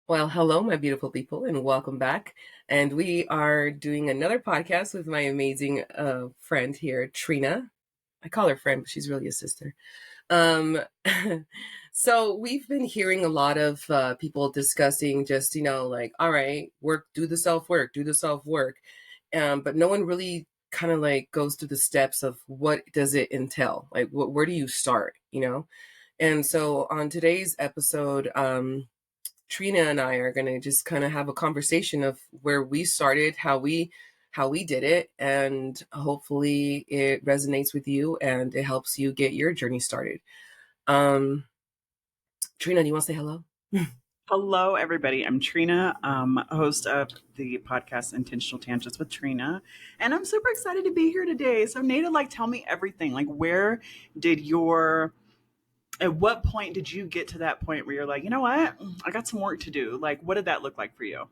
Well, hello, my beautiful people, and welcome back. And we are doing another podcast with my amazing friend here, Trina. I call her friend, but she's really a sister. Um, so we've been hearing a lot of people discussing just, like, all right, work, do the self work, do the self work. But no one really kind of like goes through the steps of what does it entail? Like, where do you start? And so on today's episode, Trina and I are going to just kind of have a conversation of where we started, how we did it, and hopefully it resonates with you and it helps you get your journey started. Um, Trina, do you want to say hello? Hello, everybody. I'm Trina, host of the podcast Intentional Tangents with Trina, and I'm super excited to be here today. So, Nada, tell me everything. Where did at what point did you get to that point where you're like, you know what, I got some work to do? What did that look like for you?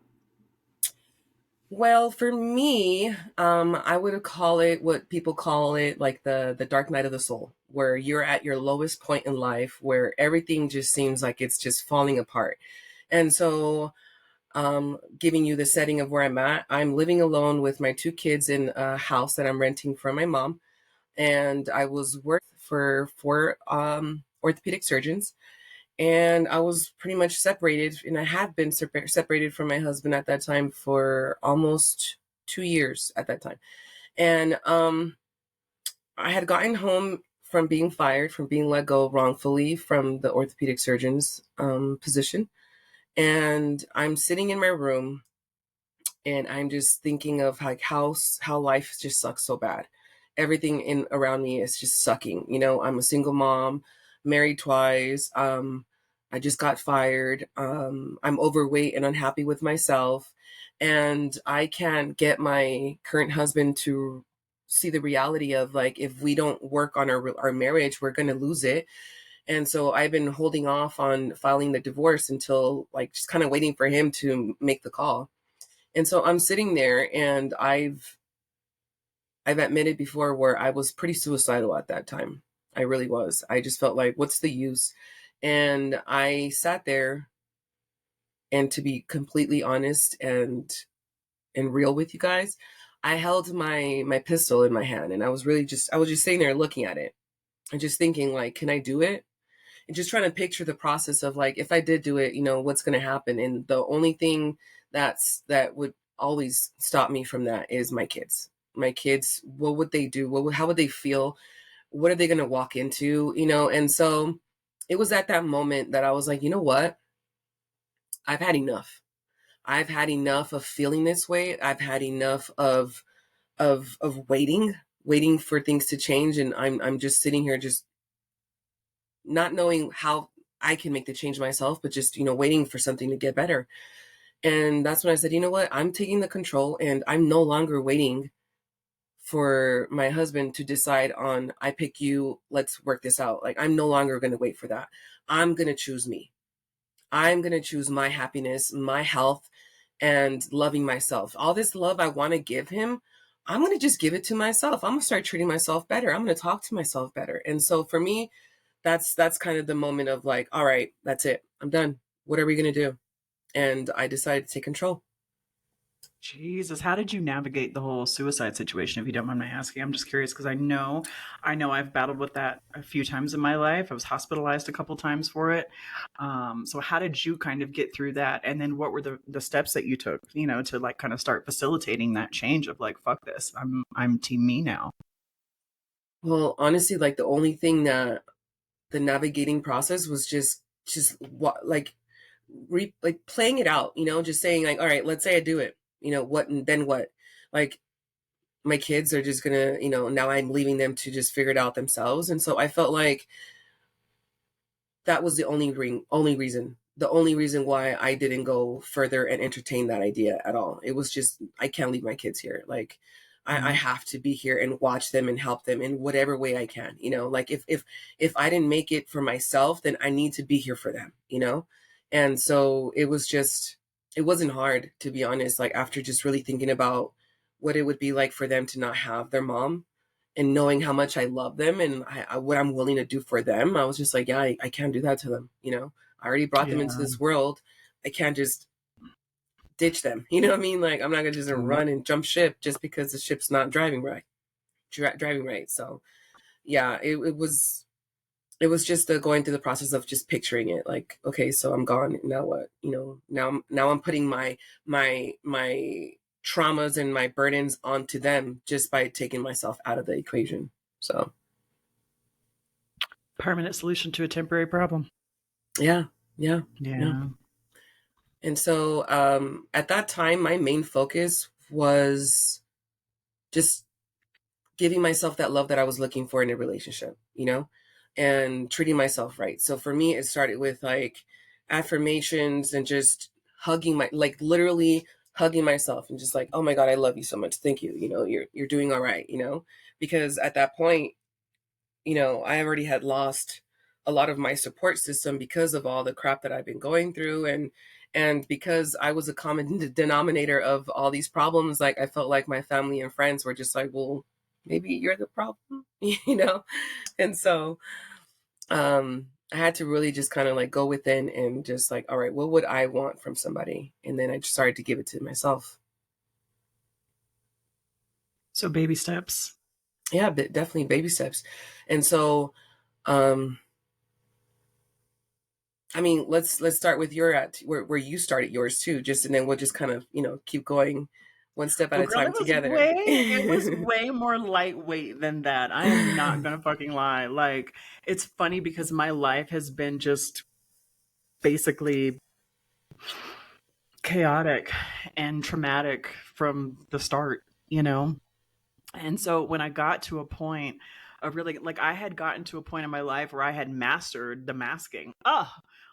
Well, for me, I would call it what people call it like the dark night of the soul, where you're at your lowest point in life, where everything just seems like it's just falling apart. And so giving you the setting of where I'm at. I'm living alone with my two kids in a house that I'm renting from my mom. And I was working for four orthopedic surgeons. And I was pretty much separated, and I had been separated from my husband at that time for almost 2 years at that time. And I had gotten home from being fired, from being let go wrongfully from the orthopedic surgeon's position. And I'm sitting in my room and I'm just thinking of like how life just sucks so bad. Everything in around me is just sucking. I'm a single mom, married twice. I just got fired. I'm overweight and unhappy with myself, and I can't get my current husband to see the reality of like if we don't work on our marriage, we're gonna lose it. And so I've been holding off on filing the divorce until like just kind of waiting for him to make the call. And so I'm sitting there and I've admitted before where I was pretty suicidal at that time. I really was. I just felt like what's the use? And I sat there, and to be completely honest and real with you guys, I held my pistol in my hand and I was just sitting there looking at it and just thinking like, can I do it? And just trying to picture the process of like if I did do it, what's going to happen. And the only thing that would always stop me from that is my kids. My kids, what would they do? How would they feel? What are they going to walk into? And so it was at that moment that I was like, you know what? I've had enough. I've had enough of feeling this way. I've had enough of waiting for things to change, and I'm just sitting here just not knowing how I can make the change myself, but just, waiting for something to get better. And that's when I said, you know what? I'm taking the control and I'm no longer waiting for my husband to decide on, I pick you, let's work this out. Like, I'm no longer going to wait for that. I'm going to choose me. I'm going to choose my happiness, my health, and loving myself. All this love I want to give him, I'm going to just give it to myself. I'm going to start treating myself better. I'm going to talk to myself better. And so for me, that's kind of the moment of like, all right, that's it. I'm done. What are we going to do? And I decided to take control. Jesus, how did you navigate the whole suicide situation, if you don't mind my asking? I'm just curious because I know I've battled with that a few times in my life. I was hospitalized a couple times for it. So how did you kind of get through that? And then what were the steps that you took, to like kind of start facilitating that change of like, fuck this, I'm team me now. Well, honestly, like the only thing that the navigating process was just what like playing it out, just saying like, all right, let's say I do it, what and then what? Like my kids are just gonna, now I'm leaving them to just figure it out themselves. And so I felt like that was the only reason why I didn't go further and entertain that idea at all. It was just, I can't leave my kids here. Like I Mhm. have to be here and watch them and help them in whatever way I can, like if I didn't make it for myself, then I need to be here for them. And so it wasn't hard, to be honest, like after just really thinking about what it would be like for them to not have their mom and knowing how much I love them and what I'm willing to do for them. I was just like, yeah, I can't do that to them. I already brought them into Yeah. this world. I can't just ditch them. You know what I mean? Like I'm not gonna just run and jump ship just because the ship's not driving right. Driving right. So yeah, it was just going through the process of just picturing it. Like, okay, so I'm gone. Now what? You know, now I'm putting my traumas and my burdens onto them just by taking myself out of the equation. So Permanent solution to a temporary problem. yeah, yeah, yeah. Yeah. And so at that time, my main focus was just giving myself that love that I was looking for in a relationship, you know, and treating myself right. So for me, it started with like affirmations and just hugging like literally hugging myself and just like, oh my God, I love you so much. Thank you. You know, you're doing all right, you know, because at that point, you know, I already had lost a lot of my support system because of all the crap that I've been going through, and because I was a common denominator of all these problems, like I felt like my family and friends were just like, well, maybe you're the problem, you know? And so I had to really just kind of like go within and just like, all right, what would I want from somebody? And then I just started to give it to myself. So baby steps. Yeah, but definitely baby steps. And so um I mean, let's start with your where you started yours too, just and then we'll just kind of, you know, keep going one step at Oh, a girl, time it was together. way more lightweight than that. I am not gonna fucking lie. Like, it's funny because my life has been just basically chaotic and traumatic from the start, you know? And so when I got to a point of really, like, I had gotten to a point in my life where I had mastered the masking. Oh,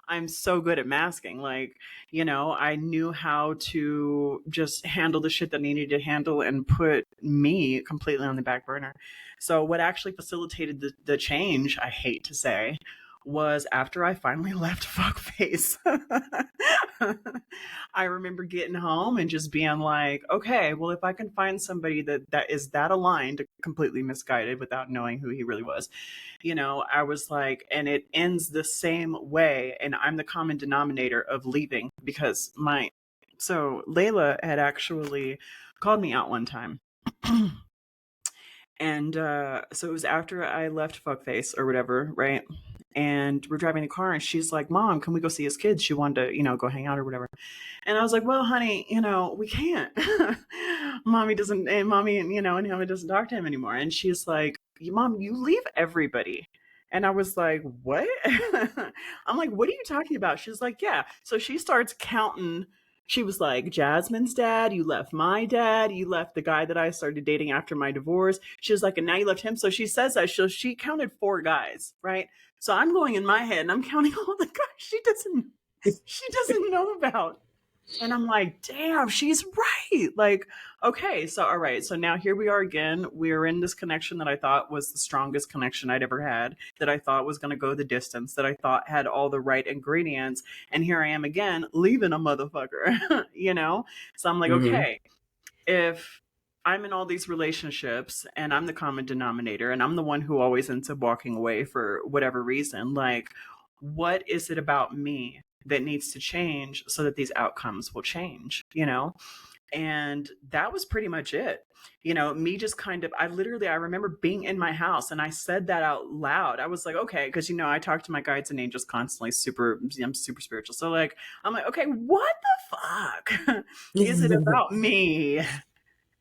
I'm so good at masking. Like, you know, I knew how to just handle the shit that needed to handle and put me completely on the back burner. So what actually facilitated the change, I hate to say, was after I finally left fuckface. I remember getting home and just being like, okay, well, if I can find somebody that is that aligned, completely misguided without knowing who he really was, you know, I was like, and it ends the same way, and I'm the common denominator of leaving because so Layla had actually called me out one time. And so it was after I left fuckface or whatever, right? And we're driving the car, and she's like, "Mom, can we go see his kids?" She wanted to, you know, go hang out or whatever. And I was like, "Well, honey, you know, we can't. Mommy doesn't, and mommy, and you know, and Mommy doesn't talk to him anymore." And she's like, "Mom, you leave everybody." And I was like, "What?" I'm like, "What are you talking about?" She's like, "Yeah." So she starts counting. She was like, Jasmine's dad, you left my dad, you left the guy that I started dating after my divorce. She was like, and now you left him. So she says that. So she counted 4 guys, right? So I'm going in my head and I'm counting all the guys she doesn't know about. And I'm like, damn, she's right. Like, okay, so all right, so now here we are again. We're in this connection that I thought was the strongest connection I'd ever had, that I thought was going to go the distance, that I thought had all the right ingredients. And here I am again, leaving a motherfucker, you know? So I'm like, Hmm. okay, if I'm in all these relationships and I'm the common denominator and I'm the one who always ends up walking away for whatever reason, like, what is it about me that needs to change so that these outcomes will change, you know? And that was pretty much it. You know, me just kind of, I remember being in my house and I said that out loud. I was like, okay, because, you know, I talk to my guides and angels constantly, I'm super spiritual. So, like, I'm like, okay, what the fuck is it about me,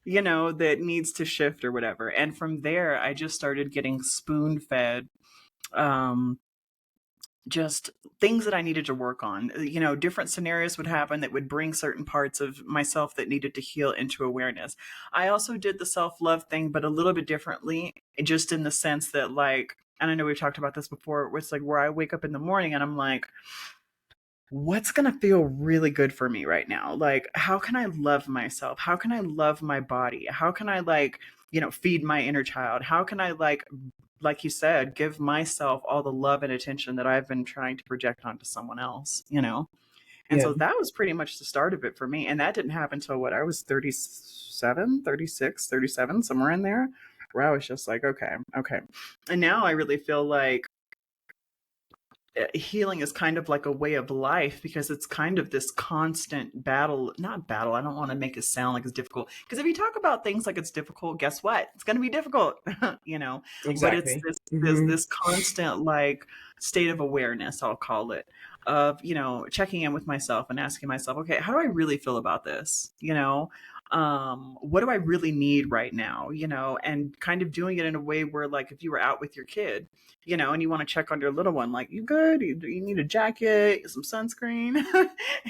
you know, that needs to shift or whatever? And from there, I just started getting spoon fed um just things that I needed to work on. You know, different scenarios would happen that would bring certain parts of myself that needed to heal into awareness. I also did the self love thing, but a little bit differently, just in the sense that, like, and I know we've talked about this before, it's like where I wake up in the morning and I'm like, what's going to feel really good for me right now? Like, how can I love myself? How can I love my body? How can I, like, you know, feed my inner child? How can I, like you said, give myself all the love and attention that I've been trying to project onto someone else, you know? And Yeah. so that was pretty much the start of it for me. And that didn't happen until what, I was 37, 36, 37, somewhere in there, where I was just like, okay, okay. And now I really feel like healing is kind of like a way of life, because it's kind of this constant battle. Not battle, I don't want to make it sound like it's difficult, because if you talk about things like it's difficult, guess what, it's going to be difficult. You know, but it's Exactly. this constant like state of awareness, I'll call it, of, you know, checking in with myself and asking myself, okay, how do I really feel about this, you know? What do I really need right now, you know? And kind of doing it in a way where, like, if you were out with your kid, you know, and you want to check on your little one, like, you good? You need a jacket, some sunscreen,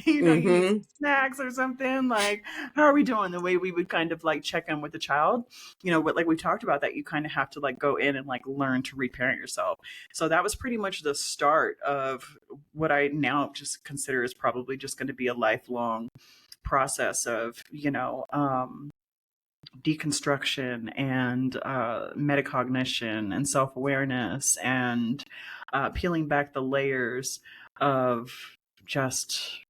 you know, you need some Mm-hmm. snacks or something. Like, how are we doing? The way we would kind of like check in with the child, you know, what, like we talked about, that you kind of have to like go in and like learn to reparent yourself. So that was pretty much the start of what I now just consider is probably just going to be a lifelong process of, you know, deconstruction and metacognition and self-awareness and peeling back the layers of just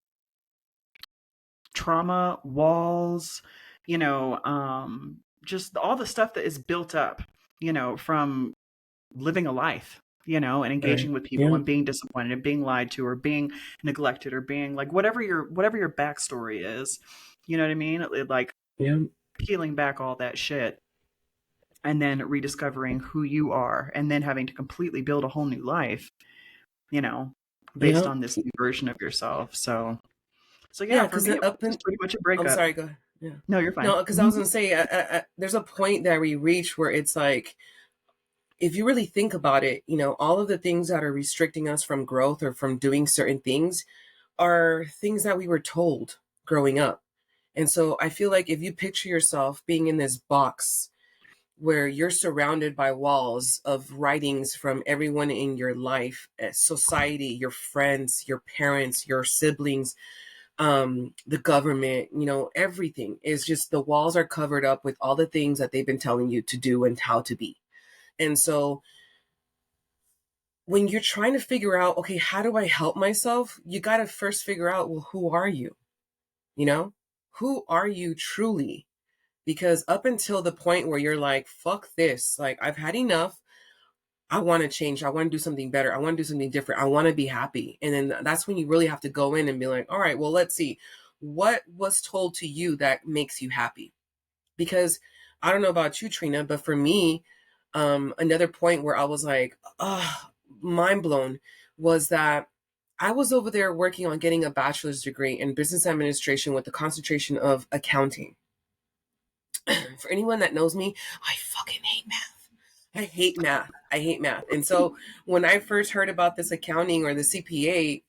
trauma walls, you know, just all the stuff that is built up, you know, from living a life, you know, and Right. engaging with people Yeah. and being disappointed and being lied to or being neglected or being like whatever your backstory is, you know what I mean? Like Yeah. peeling back all that shit and then rediscovering who you are and then having to completely build a whole new life, you know, based Yeah. on this new version of yourself. So yeah, Yeah. for Because me it was up just and pretty much a I'm breakup. sorry. Go ahead. Yeah. No, you're fine. No, because I Mhm. was gonna say, there's a point that we reach where it's like, if you really think about it, you know, all of the things that are restricting us from growth or from doing certain things are things that we were told growing up. And so I feel like if you picture yourself being in this box where you're surrounded by walls of writings from everyone in your life, society, your friends, your parents, your siblings, the government, you know, everything is just, the walls are covered up with all the things that they've been telling you to do and how to be. And so when you're trying to figure out, okay, how do I help myself? You got to first figure out, well, who are you? You know, who are you truly? Because up until the point where you're like, fuck this, like, I've had enough. I want to change. I want to do something better. I want to do something different. I want to be happy. And then that's when you really have to go in and be like, all right, well, let's see. What was told to you that makes you happy? Because I don't know about you, Trina, but for me, another point where I was like, mind blown, was that I was over there working on getting a bachelor's degree in business administration with the concentration of accounting. For anyone that knows me, I fucking hate math. I hate math. I hate math. And so when I first heard about this accounting or the CPA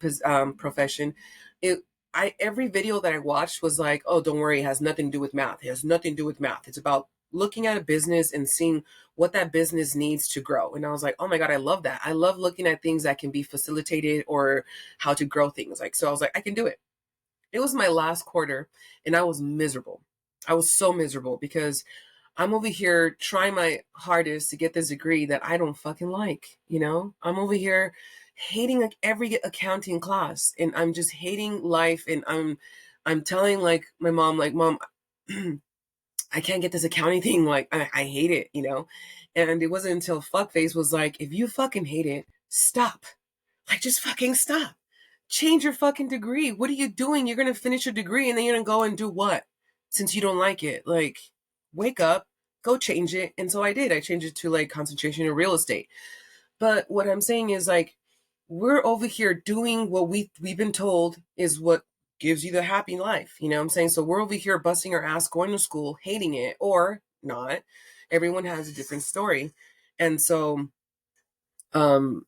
profession, it I every video that I watched was like, oh, don't worry, it has nothing to do with math. It has nothing to do with math. It's about looking at a business and seeing what that business needs to grow. And I was like, oh my God, I love that. I love looking at things that can be facilitated or how to grow things. Like, so I was like, I can do it. It was my last quarter and I was miserable. I was so miserable because I'm over here trying my hardest to get this degree that I don't fucking like, you know? I'm over here hating like every accounting class and I'm just hating life and I'm telling like my mom, like, Mom, I can't get this accounting thing, like I hate it, you know? And it wasn't until fuckface was like, if you fucking hate it, stop. Like, just fucking stop. Change your fucking degree. What are you doing? You're gonna finish your degree and then you're gonna go and do what? Since you don't like it. Like, wake up, go change it. And so I did. I changed it to like concentration in real estate. But what I'm saying is like, we're over here doing what we've been told is what gives you the happy life. You know what I'm saying? So we're over here busting our ass, going to school, hating it or not. Everyone has a different story. And so um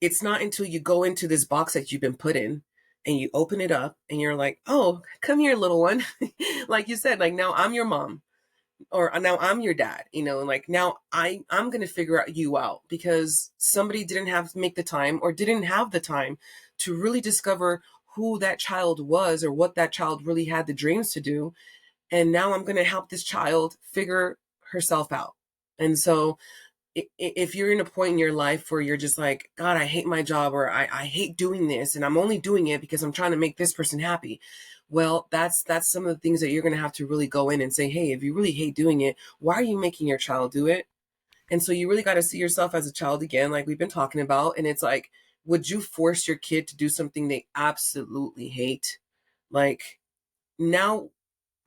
it's not until you go into this box that you've been put in and you open it up and you're like, oh, come here, little one. Like you said, like, now I'm your mom or now I'm your dad, you know, like now I'm going to figure out you out because somebody didn't have to make the time or didn't have the time to really discover who that child was or what that child really had the dreams to do. And now I'm going to help this child figure herself out. And so if you're in a point in your life where you're just like, God, I hate my job or I hate doing this and I'm only doing it because I'm trying to make this person happy. Well, that's some of the things that you're going to have to really go in and say, hey, if you really hate doing it, why are you making your child do it? And so you really got to see yourself as a child again, like we've been talking about. And it's like, would you force your kid to do something they absolutely hate? Like, now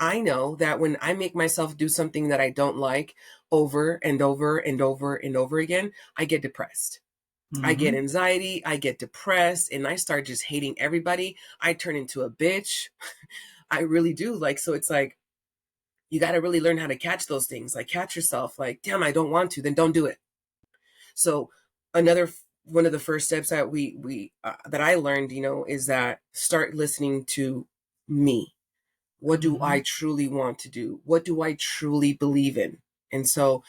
I know that when I make myself do something that I don't like over and over and over and over again, I get depressed. I get Mm-hmm. anxiety, I get depressed, and I start just hating everybody. I turn into a bitch. I really do. Like, so it's like, you got to really learn how to catch those things. Like, catch yourself. Like, damn, I don't want to, then don't do it. So, another one of the first steps that that I learned, is that start listening to me. What do Mm-hmm. I truly want to do? What do I truly believe in? And so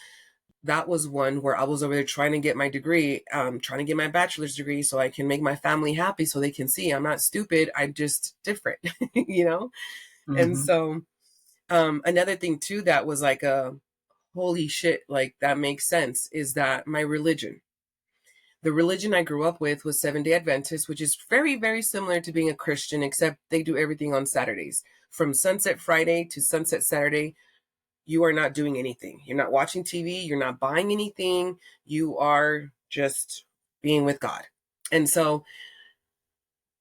that was one where I was over there trying to get my degree, trying to get my bachelor's degree so I can make my family happy so they can see I'm not stupid. I'm just different, you know? And Mm-hmm. so another thing too that was like a holy shit, like that makes sense, is that my religion. The religion I grew up with was Seventh Day Adventist, which is very, very similar to being a Christian, except they do everything on Saturdays. From sunset Friday to sunset Saturday, you are not doing anything. You're not watching TV. You're not buying anything. You are just being with God. And so,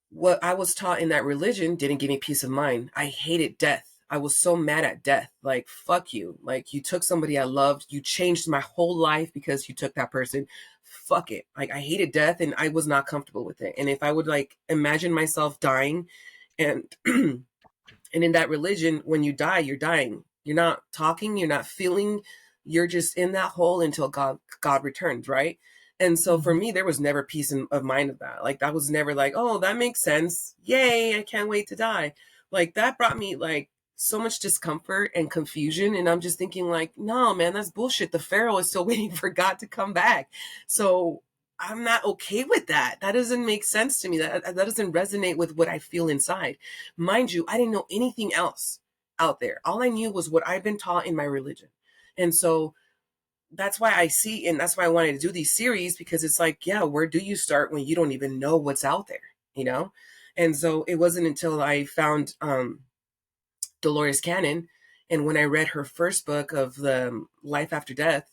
what I was taught in that religion didn't give me peace of mind. I hated death. I was so mad at death. Like, fuck you. Like, you took somebody I loved. You changed my whole life because you took that person. Fuck it. Like, I hated death and I was not comfortable with it. And if I would like imagine myself dying and and in that religion, when you die, you're dying. You're not talking, you're not feeling, you're just in that hole until God returns, right? And so for Mm-hmm. me, there was never peace of mind of that. Like, that was never like, oh, that makes sense. Yay, I can't wait to die. Like, that brought me like so much discomfort and confusion. And I'm just thinking, like, no, man, that's bullshit. The Pharaoh is still waiting for God to come back. So I'm not okay with that. That doesn't make sense to me. That doesn't resonate with what I feel inside. Mind you, I didn't know anything else out there. All I knew was what I'd been taught in my religion. And so that's why I see, and that's why I wanted to do these series, because it's like, yeah, where do you start when you don't even know what's out there, you know? And so it wasn't until I found Dolores Cannon, and when I read her first book of the Life After Death,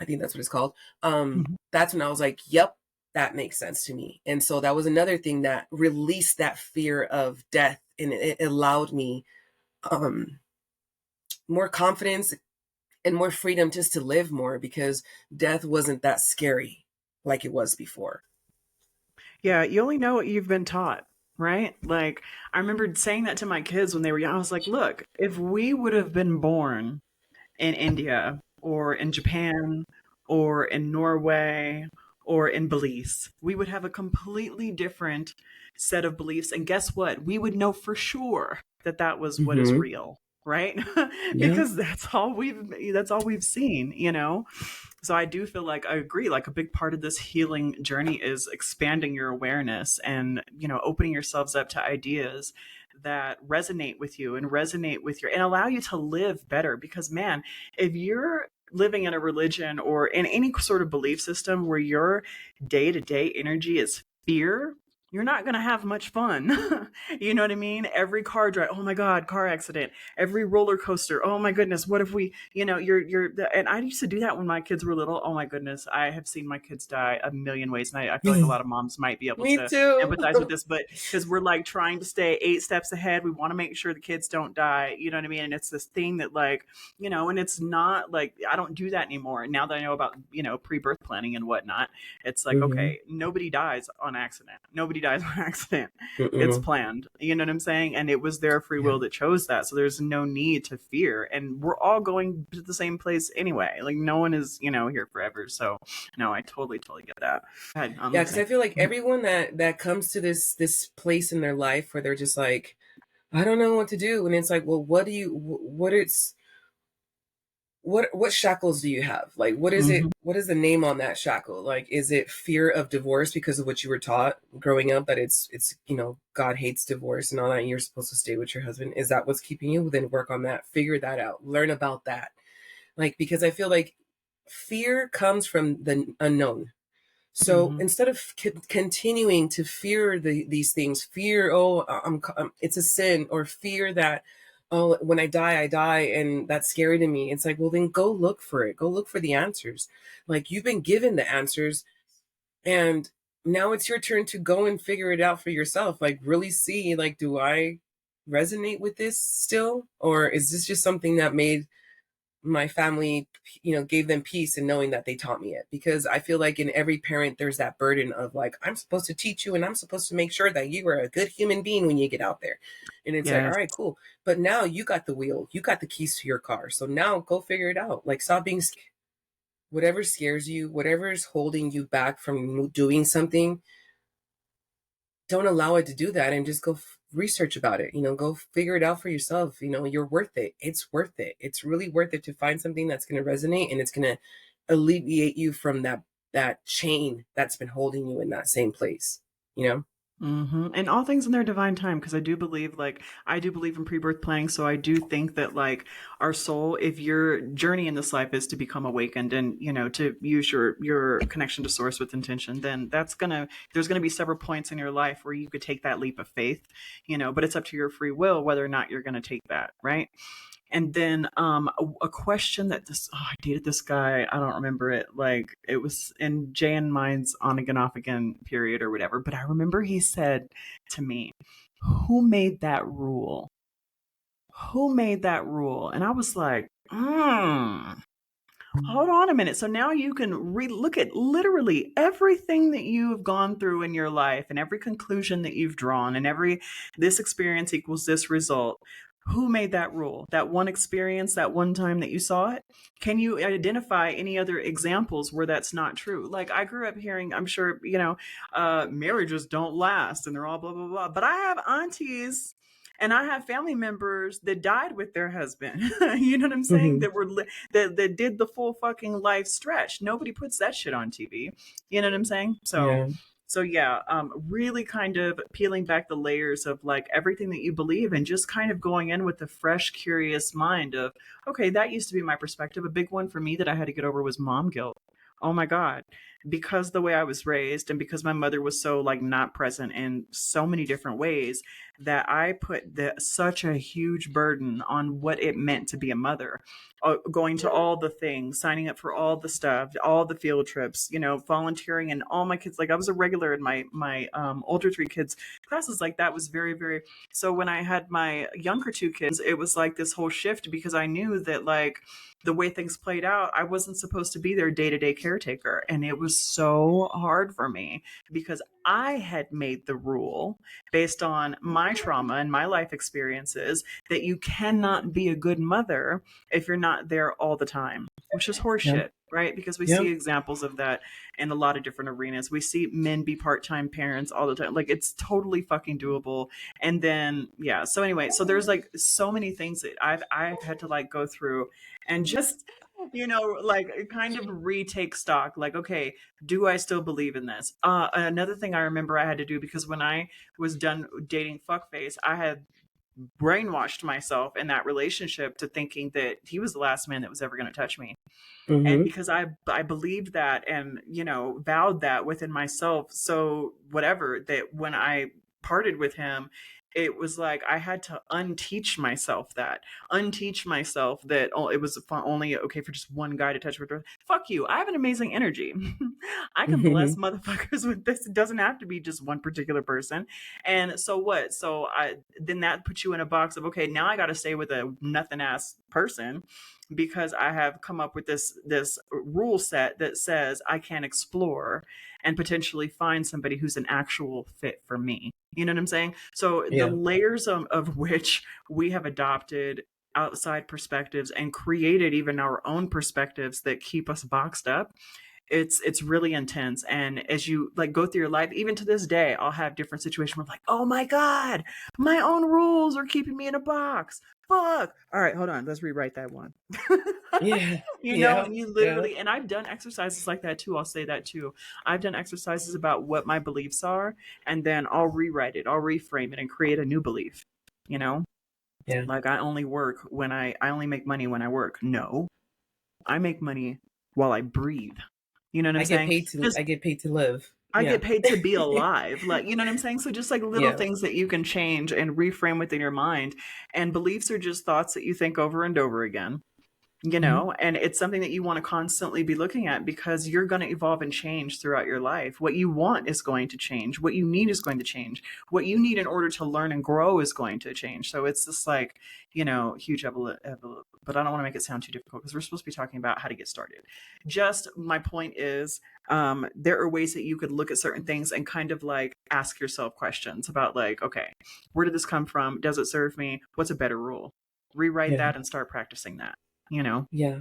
I think that's what it's called, Mm-hmm. that's when I was like, yep, that makes sense to me. And so that was another thing that released that fear of death, and it allowed me um, more confidence and more freedom just to live more, because death wasn't that scary like it was before. Yeah, you only know what you've been taught, right? Like, I remember saying that to my kids when they were young. I was like, look, if we would have been born in India or in Japan or in Norway or in Belize, we would have a completely different set of beliefs. And guess what? We would know for sure that that was what is Mm-hmm. real, right? Yeah. Because that's all we've seen, you know? So I do feel like I agree, like a big part of this healing journey is expanding your awareness and, opening yourselves up to ideas that resonate with you and resonate with your and allow you to live better, because man, if you're living in a religion or in any sort of belief system where your day-to-day energy is fear, you're not going to have much fun. You know what I mean? Every car drive, oh my god, car accident. Every roller coaster, oh my goodness, what if we, and I used to do that when my kids were little. Oh my goodness, I have seen my kids die a million ways, and I feel like a lot of moms might be able Me to too. empathize with this, but because we're like trying to stay 8 steps ahead, we want to make sure the kids don't die. You know what I mean? And it's this thing that, like, and it's not like I don't do that anymore. Now that I know about pre-birth planning and whatnot, it's like, Mm-hmm. okay, nobody dies on accident. Nobody dies on accident. It's Mm-mm. planned. You know what I'm saying? And it was their free Yeah. will that chose that. So there's no need to fear. And we're all going to the same place anyway. Like, no one is, here forever. So no, I totally, totally get that. Go ahead. I'm Yeah, because I listening. feel like everyone that comes to this place in their life where they're just like, I don't know what to do, and it's like, well, what shackles do you have? Like, what is it? Mm-hmm. What is the name on that shackle? Like, is it fear of divorce because of what you were taught growing up, that it's God hates divorce and all that, and you're supposed to stay with your husband? Is that what's keeping you? Well, then work on that, figure that out, learn about that. Like, because I feel like fear comes from the unknown. So Mm-hmm. instead of continuing to fear these things, fear, oh, it's a sin, or fear that, oh, when I die, and that's scary to me. It's like, well, then go look for it. Go look for the answers. Like, you've been given the answers, and now it's your turn to go and figure it out for yourself. Like, really see, like, do I resonate with this still? Or is this just something that made my family, gave them peace in knowing that they taught me it? Because I feel like in every parent, there's that burden of like, I'm supposed to teach you and I'm supposed to make sure that you are a good human being when you get out there. And it's like, all Yes. right, cool. But now you got the wheel, you got the keys to your car. So now go figure it out. Like, stop being, whatever scares you, whatever is holding you back from doing something, don't allow it to do that, and just go research about it. Go figure it out for yourself. You're worth it. It's worth it. It's really worth it to find something that's going to resonate, and it's going to alleviate you from that chain that's been holding you in that same place. And all things in their divine time, because I do believe in pre-birth planning. So I do think that like our soul, if your journey in this life is to become awakened and to use your connection to source with intention, then there's gonna be several points in your life where you could take that leap of faith, but it's up to your free will whether or not you're gonna take that, right? And then a question that I dated this guy. I don't remember it. Like it was in Jay and mine's on again, off again period or whatever. But I remember he said to me, "Who made that rule? Who made that rule?" And I was like, hold on a minute. So now you can look at literally everything that you've gone through in your life and every conclusion that you've drawn and this experience equals this result. Who made that rule? That one experience, that one time that you saw it? Can you identify any other examples where that's not true? Like I grew up hearing, I'm sure, marriages don't last and they're all blah, blah, blah. But I have aunties and I have family members that died with their husband. You know what I'm saying? Mm-hmm. That did the full fucking life stretch. Nobody puts that shit on TV. You know what I'm saying? Yeah. So yeah, really kind of peeling back the layers of like everything that you believe and just kind of going in with a fresh, curious mind of, okay, that used to be my perspective. A big one for me that I had to get over was mom guilt. Oh my God. Because the way I was raised and because my mother was so like not present in so many different ways, that I put such a huge burden on what it meant to be a mother, going to all the things, signing up for all the stuff, all the field trips, volunteering, and all my kids. Like I was a regular in my older three kids classes. Like that was very, very. So when I had my younger two kids, it was like this whole shift because I knew that like the way things played out, I wasn't supposed to be their day-to-day caretaker, and it was so hard for me because I had made the rule based on my trauma and my life experiences that you cannot be a good mother if you're not there all the time, which is Yeah. horseshit, right? Because we Yeah. see examples of that in a lot of different arenas. We see men be part-time parents all the time. Like it's totally fucking doable. And then yeah, so anyway, so there's like so many things that I've had to like go through and just like kind of retake stock, like, okay, do I still believe in this? Another thing I remember I had to do, because when I was done dating fuckface, I had brainwashed myself in that relationship to thinking that he was the last man that was ever going to touch me. And Mm-hmm. because I believed that and vowed that within myself, so whatever, that when I parted with him, it was like I had to unteach myself that it was only okay for just one guy to touch with. Fuck you, I have an amazing energy. I can bless Mm-hmm. motherfuckers with this. It doesn't have to be just one particular person. And so what? So I then that puts you in a box of, okay, now I got to stay with a nothing ass person because I have come up with this rule set that says I can explore and potentially find somebody who's an actual fit for me. You know what I'm saying? So the Yeah. layers of which we have adopted outside perspectives and created even our own perspectives that keep us boxed up, it's really intense. And as you like go through your life, even to this day, I'll have different situations where I'm like, oh my God, my own rules are keeping me in a box. Fuck. All right, hold on, let's rewrite that one. Yeah. Yeah. And you Yeah. literally, and I've done exercises like that too. I'll say that too. I've done exercises about what my beliefs are, and then I'll rewrite it, I'll reframe it and create a new belief. you know Yeah. like I only work when I only make money when I work. No, I make money while I breathe. You know what I'm I get saying? paid to Just I get paid to live. I Yeah. get paid to be alive. Like, you know what I'm saying? So just like little Yeah. things that you can change and reframe within your mind. And beliefs are just thoughts that you think over and over again. you Hmm. know, and it's something that you want to constantly be looking at because you're going to evolve and change throughout your life. What you want is going to change. What you need is going to change. What you need in order to learn and grow is going to change. So it's just like, you know, huge but I don't want to make it sound too difficult because we're supposed to be talking about how to get started. Just my point is, there are ways that you could look at certain things and kind of like ask yourself questions about like, okay, where did this come from? Does it serve me? What's a better rule? Rewrite Yeah. that and start practicing that, you know? Yeah.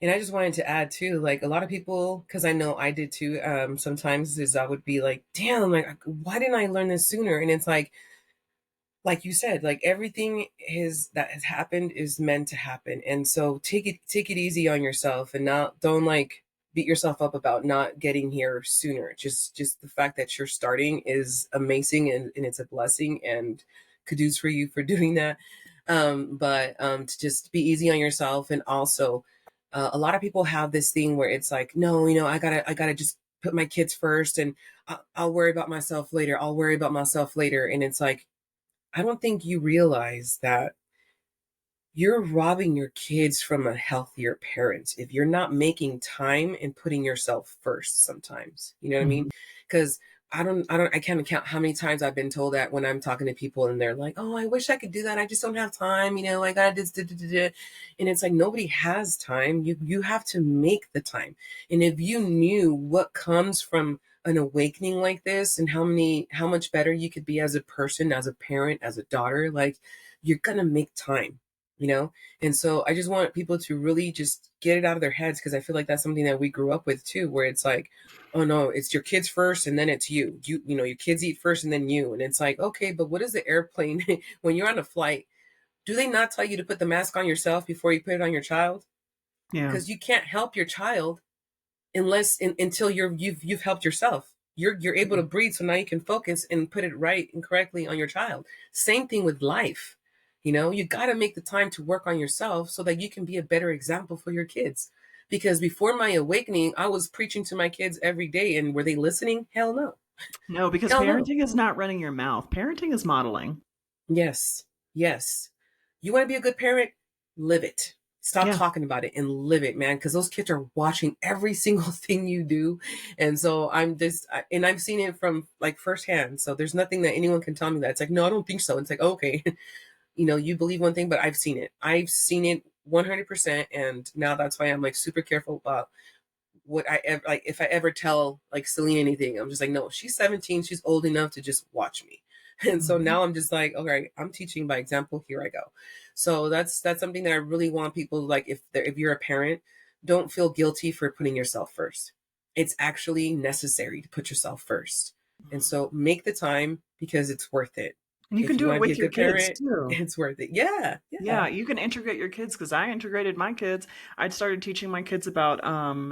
And I just wanted to add too, like a lot of people, because I know I did too. Sometimes is I would be like, "Damn, like why didn't I learn this sooner?" And it's like you said, like everything is that has happened is meant to happen, and so take it easy on yourself, and not don't like beat yourself up about not getting here sooner. Just the fact that you're starting is amazing, and it's a blessing, and kudos for you for doing that. But to just be easy on yourself, and also a lot of people have this thing where it's like, no, I gotta just put my kids first, and I'll worry about myself later. I'll worry about myself later, and it's like I don't think you realize that you're robbing your kids from a healthier parent if you're not making time and putting yourself first sometimes. You know what I mean? Mhm. Because I can't count how many times I've been told that when I'm talking to people and they're like, oh, I wish I could do that. I just don't have time. I got this, da, da, da, da. And it's like, nobody has time. You have to make the time. And if you knew what comes from an awakening like this and how much better you could be as a person, as a parent, as a daughter, like you're going to make time you know and so I just want people to really just get it out of their heads because I feel like that's something that we grew up with too, where it's like, oh no, it's your kids first and then it's you, your kids eat first and then you, and it's like, okay, but what is the airplane when you're on a flight, do they not tell you to put the mask on yourself before you put it on your child? Yeah. Because you can't help your child until you've helped yourself. You're able to breathe, so now you can focus and put it right and correctly on your child. Same thing with life. You got to make the time to work on yourself so that you can be a better example for your kids. Because before my awakening, I was preaching to my kids every day, and were they listening? Hell no. No, because Hell no. parenting is not running your mouth. Parenting is modeling. Yes. Yes. You want to be a good parent? Live it. Stop Yeah. talking about it and live it, man, because those kids are watching every single thing you do. And so and I've seen it from like firsthand. So there's nothing that anyone can tell me that it's like, no, I don't think so. It's like, okay, you believe one thing, but I've seen it. I've seen it 100%. And now that's why I'm like super careful about what I ever like if I ever tell like Celine anything, I'm just like, no, she's 17, she's old enough to just watch me. And so Mhm. now I'm just like, okay, I'm teaching by example. Here I go. So that's something that I really want people like if you're a parent, don't feel guilty for putting yourself first. It's actually necessary to put yourself first. And so make the time because it's worth it. And you can If you do it want to be a with your good kids parent, too. it's worth it. Yeah, Yeah, yeah. you can integrate your kids because I integrated my kids. I started teaching my kids about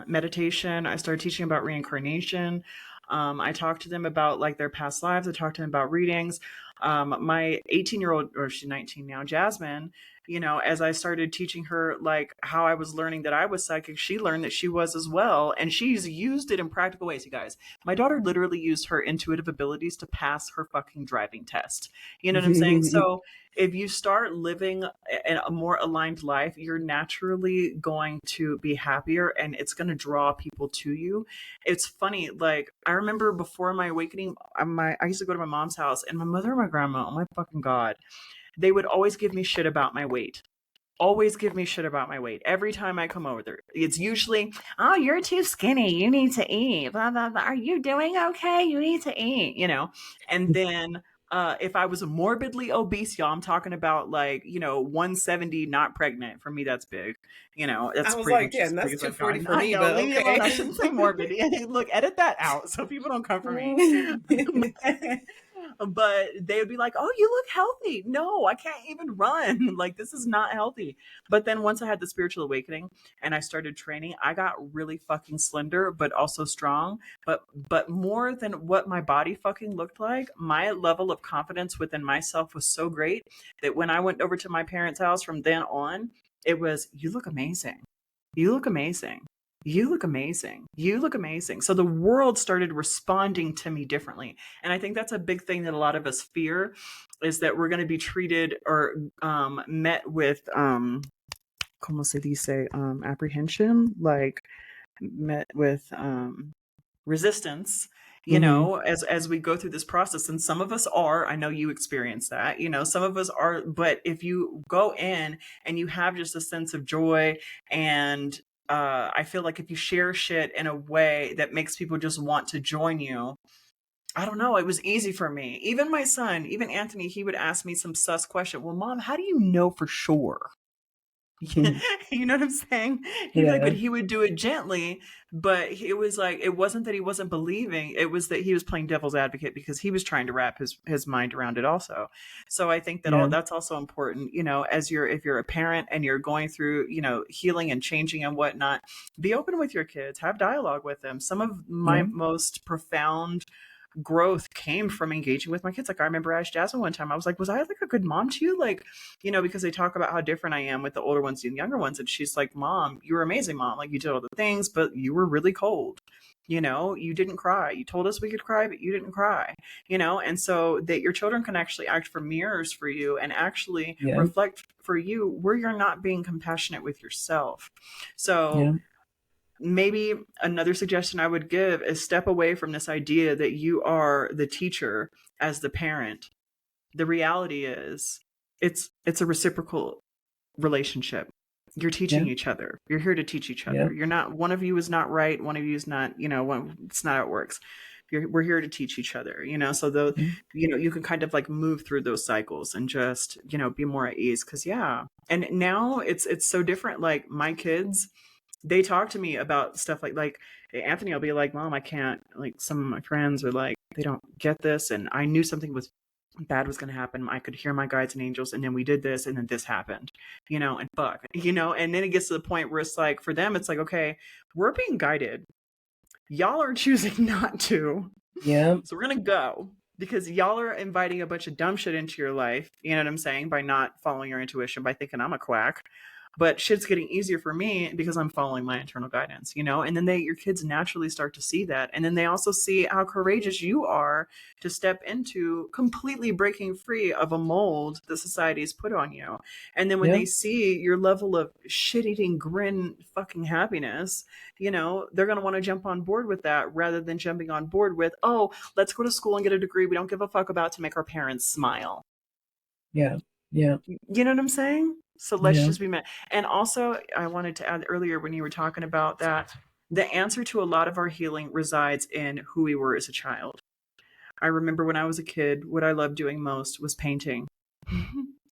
meditation. I started teaching about reincarnation. I talked to them about like their past lives. I talked to them about readings. My 18-year-old, or she's 19 now, Jasmine, you know, as I started teaching her like how I was learning that I was psychic, she learned that she was as well. And she's used it in practical ways, you guys. My daughter literally used her intuitive abilities to pass her fucking driving test. You know what I'm saying? So if you start living a more aligned life, you're naturally going to be happier and it's going to draw people to you. It's funny, like I remember before my awakening, I used to go to my mom's house and my mother and my grandma, oh my fucking god, they would always give me shit about my weight. Always give me shit about my weight every time I come over there. It's usually, oh, you're too skinny. You need to eat. Blah, blah, blah. Are you doing okay? You need to eat, you know? And then if I was morbidly obese, y'all, I'm talking about like, 170, not pregnant. For me, that's big. I That's was pretty like, much as damn, big that's as I've 240 gone. for I me, know, but leave me alone. I okay. shouldn't say morbid. Look, edit that out so people don't come for me. But they would be like, "Oh, you look healthy." No, I can't even run. Like this is not healthy. But then once I had the spiritual awakening and I started training, I got really fucking slender but also strong. But more than what my body fucking looked like, my level of confidence within myself was so great that when I went over to my parents' house from then on, it was, "You look amazing. You look amazing. You look amazing. You look amazing." So the world started responding to me differently. And I think that's a big thing that a lot of us fear is that we're going to be treated or met with como se dice, apprehension, like met with resistance, you Mm-hmm. know, as we go through this process. And some of us are, I know you experience that, you know, some of us are, but if you go in and you have just a sense of joy, and I feel like if you share shit in a way that makes people just want to join you, I don't know, it was easy for me. Even my son, even Anthony, he would ask me some sus question. Well, mom, how do you know for sure? You know what I'm saying? He'd be like, but Yeah. he would do it gently. But it was like, it wasn't that he wasn't believing. It was that he was playing devil's advocate because he was trying to wrap his mind around it also. So I think that all Yeah. that's also important, you know, as if you're a parent and you're going through, you know, healing and changing and whatnot, be open with your kids, have dialogue with them. Some of my Yeah. most profound growth came from engaging with my kids. Like I remember I asked Jasmine one time, I was like, was I like a good mom to you? Like, you know, because they talk about how different I am with the older ones and the younger ones. And she's like, Mom, you were amazing, Mom. Like you did all the things, but you were really cold. You know, you didn't cry. You told us we could cry, but you didn't cry, you know, and so that your children can actually act for mirrors for you and actually Yeah. reflect for you where you're not being compassionate with yourself. So Yeah. maybe another suggestion I would give is step away from this idea that you are the teacher as the parent. The reality is it's a reciprocal relationship. You're teaching Yeah. each other. You're here to teach each Yeah. other. You're not, one of you is not right, one of you is not, you know, it's not how it works. We're here to teach each other, you know, so though, Yeah. you know, you can kind of like move through those cycles and just, you know, be more at ease. Cause yeah. And now it's so different. Like my kids, they talk to me about stuff like Anthony will be like, Mom, I can't, like some of my friends are like, they don't get this, and I knew something was bad was going to happen. I could hear my guides and angels, and then we did this, and then this happened, you know, and fuck, you know, and then it gets to the point where it's like, for them, it's like, okay, we're being guided. Y'all are choosing not to. Yeah. So we're going to go because y'all are inviting a bunch of dumb shit into your life. You know what I'm saying? By not following your intuition, by thinking I'm a quack. But shit's getting easier for me because I'm following my internal guidance, you know? And then your kids naturally start to see that. And then they also see how courageous you are to step into completely breaking free of a mold that society's put on you. And then when Yeah. they see your level of shit eating grin fucking happiness, you know, they're going to want to jump on board with that rather than jumping on board with, oh, let's go to school and get a degree we don't give a fuck about to make our parents smile. Yeah. Yeah. You know what I'm saying? So let's Yeah. just be met. And also, I wanted to add earlier when you were talking about that, the answer to a lot of our healing resides in who we were as a child. I remember when I was a kid, what I loved doing most was painting.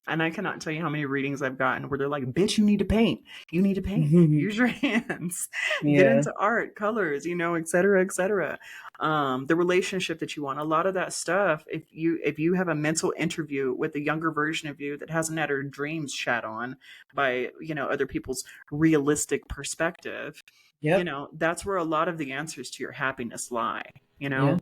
And I cannot tell you how many readings I've gotten where they're like, bitch, you need to paint. You need to paint. Use your hands. Get Yeah. into art, colors, you know, et cetera, et cetera. The relationship that you want. A lot of that stuff, if you have a mental interview with a younger version of you that hasn't had her dreams shat on by, you know, other people's realistic perspective, you Yep. know, that's where a lot of the answers to your happiness lie, you Yeah. know?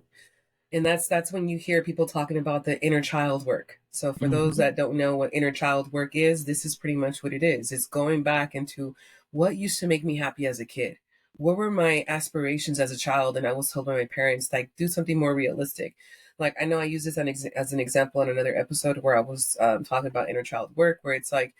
And that's when you hear people talking about the inner child work. So for those Mm-hmm. that don't know what inner child work is, this is pretty much what it is. It's going back into what used to make me happy as a kid. What were my aspirations as a child? And I was told by my parents, like, do something more realistic. Like, I know I used this as an example in another episode where I was talking about inner child work, where it's like,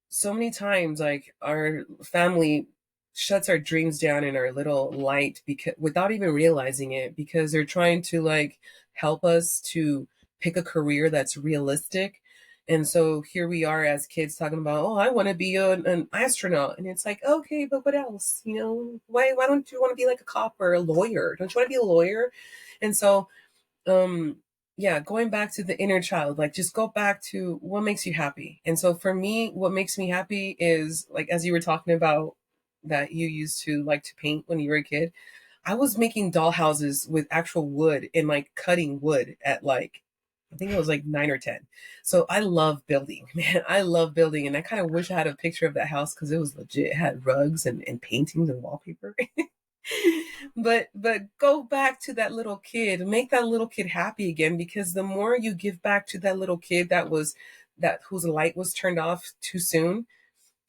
so many times like our family shuts our dreams down in our little light because without even realizing it, because they're trying to like help us to pick a career that's realistic. And so here we are as kids talking about, oh, I want to be an astronaut. And it's like, okay, but what else? You know, why don't you want to be like a cop or a lawyer? Don't you want to be a lawyer? And so um yeah, going back to the inner child, like just go back to what makes you happy. And so for me, what makes me happy is like, as you were talking about that you used to like to paint when you were a kid, I was making doll houses with actual wood and like cutting wood at like, I think it was like 9 or 10. So I love building, man. I love building. And I kind of wish I had a picture of that house because it was legit. It had rugs and paintings and wallpaper. But go back to that little kid, make that little kid happy again, because the more you give back to that little kid that whose light was turned off too soon,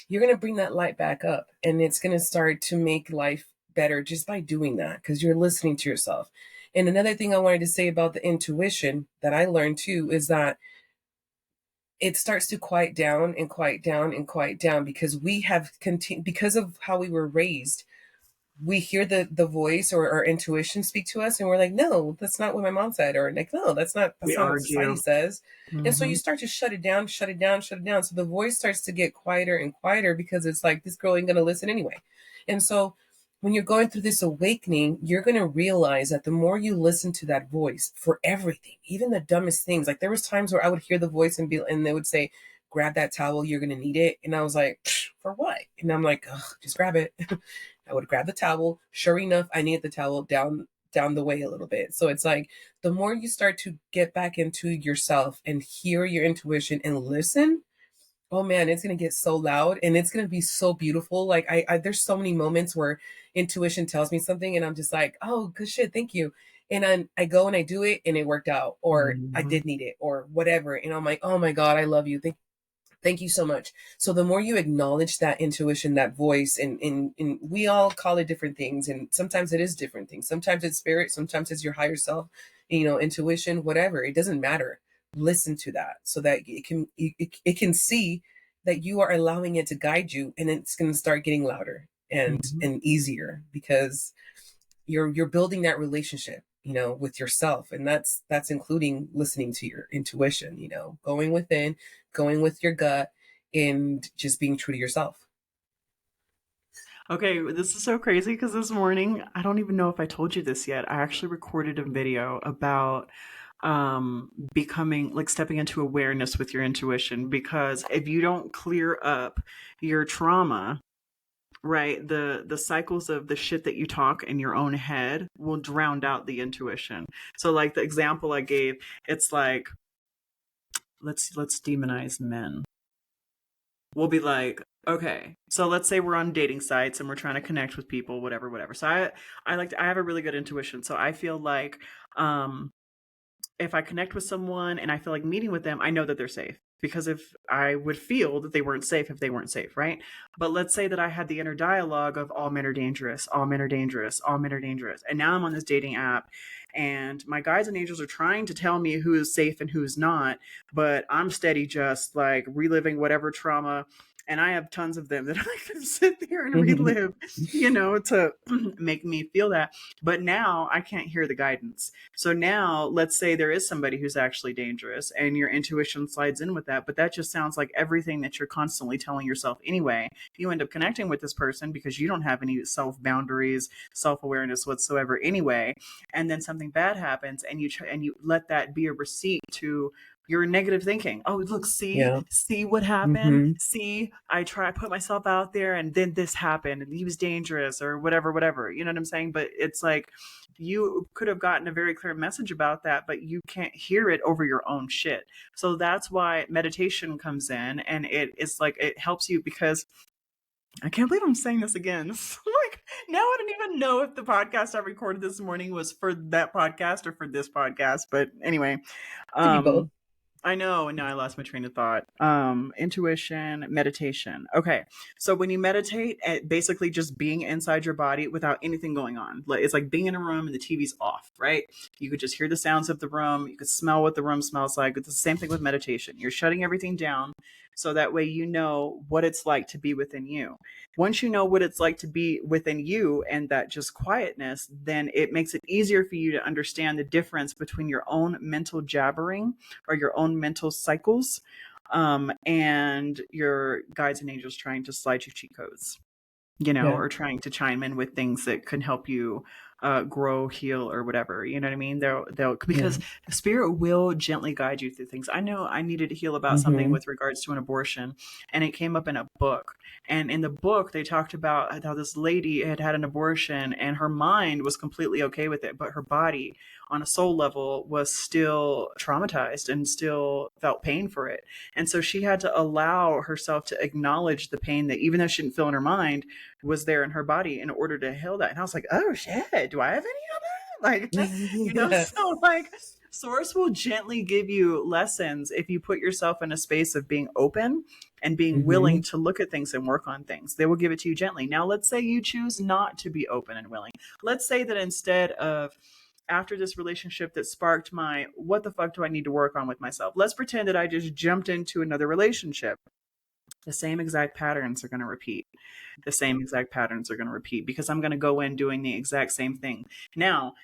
you're going to bring that light back up, and it's going to start to make life better just by doing that because you're listening to yourself. And another thing I wanted to say about the intuition that I learned too is that it starts to quiet down and quiet down and quiet down because we have continued, because of how we were raised, we hear the voice or our intuition speak to us, and we're like, no, that's not what my mom said, or like, no, We that's not what society argue. says. And so you Mm-hmm. start to shut it down, shut it down, shut it down. So the voice starts to get quieter and quieter because it's like, this girl ain't gonna listen anyway. And so when you're going through this awakening, you're going to realize that the more you listen to that voice for everything, even the dumbest things, like there was times where I would hear the voice and they would say, grab that towel, you're going to need it. And I was like, for what? And I'm like, just grab it. I would grab the towel. Sure enough, I needed the towel down the way a little bit. So it's like the more you start to get back into yourself and hear your intuition and listen, oh man, it's gonna get so loud and it's gonna be so beautiful. Like I there's so many moments where intuition tells me something and I'm just like, oh good shit, thank you. And I go and I do it and it worked out, or I Mm-hmm. did need it, or whatever. And I'm like, oh my God, I love you. Thank you so much. So the more you acknowledge that intuition, that voice, and we all call it different things, and sometimes it is different things. Sometimes it's spirit, sometimes it's your higher self, intuition, whatever. It doesn't matter. Listen to that so that it can see that you are allowing it to guide you, and it's going to start getting louder Mm-hmm. and easier because you're building that relationship, with yourself, and that's including listening to your intuition, going within, going with your gut, and just being true to yourself. Okay, this is so crazy because this morning, I don't even know if I told you this yet. I actually recorded a video about becoming like stepping into awareness with your intuition, because if you don't clear up your trauma, right, the cycles of the shit that you talk in your own head will drown out the intuition. So like the example I gave, it's like, let's demonize men. We'll be like, okay, so let's say we're on dating sites and we're trying to connect with people, whatever, whatever. So I have a really good intuition. So I feel like um if I connect with someone and I feel like meeting with them, I know that they're safe. Because if I would feel that they weren't safe if they weren't safe, right? But let's say that I had the inner dialogue of all men are dangerous, all men are dangerous, all men are dangerous. And now I'm on this dating app and my guides and angels are trying to tell me who is safe and who's not, but I'm steady just like reliving whatever trauma. And I have tons of them that I can sit there and relive, to make me feel that. But now I can't hear the guidance. So now let's say there is somebody who's actually dangerous and your intuition slides in with that, but that just sounds like everything that you're constantly telling yourself anyway. You end up connecting with this person because you don't have any self boundaries, self awareness whatsoever anyway. And then something bad happens and you let that be a receipt to your negative thinking. Oh, look, Yeah. see what happened. Mm-hmm. See, I put myself out there and then this happened and he was dangerous or whatever, whatever. You know what I'm saying? But it's like, you could have gotten a very clear message about that, but you can't hear it over your own shit. So that's why meditation comes in, and it is like it helps you because I can't believe I'm saying this again. Like now I don't even know if the podcast I recorded this morning was for that podcast or for this podcast. But anyway, Could be both. um I know, and now I lost my train of thought. Intuition, meditation. Okay, so when you meditate, at basically just being inside your body without anything going on. Like it's like being in a room and the TV's off, right? You could just hear the sounds of the room. You could smell what the room smells like. It's the same thing with meditation. You're shutting everything down, so that way you know what it's like to be within you. Once you know what it's like to be within you and that just quietness, then it makes it easier for you to understand the difference between your own mental jabbering or your own mental cycles, and your guides and angels trying to slide you cheat codes, Yeah. or trying to chime in with things that can help you grow, heal, or whatever. You know what I mean? They'll Yeah. because spirit will gently guide you through things. I know I needed to heal about something Mm-hmm. with regards to an abortion, and it came up in a book. And in the book, they talked about how this lady had had an abortion, and her mind was completely okay with it, but her body, on a soul level, was still traumatized and still felt pain for it. And so she had to allow herself to acknowledge the pain that, even though she didn't feel in her mind, was there in her body in order to heal that. And I was like, oh shit, do I have any of that? Like, Yeah. so like Source will gently give you lessons if you put yourself in a space of being open and being Mm-hmm. willing to look at things and work on things. They will give it to you gently. Now, let's say you choose not to be open and willing. Let's say that instead of after this relationship that sparked my, what the fuck do I need to work on with myself? Let's pretend that I just jumped into another relationship. The same exact patterns are going to repeat. The same exact patterns are going to repeat because I'm going to go in doing the exact same thing. Now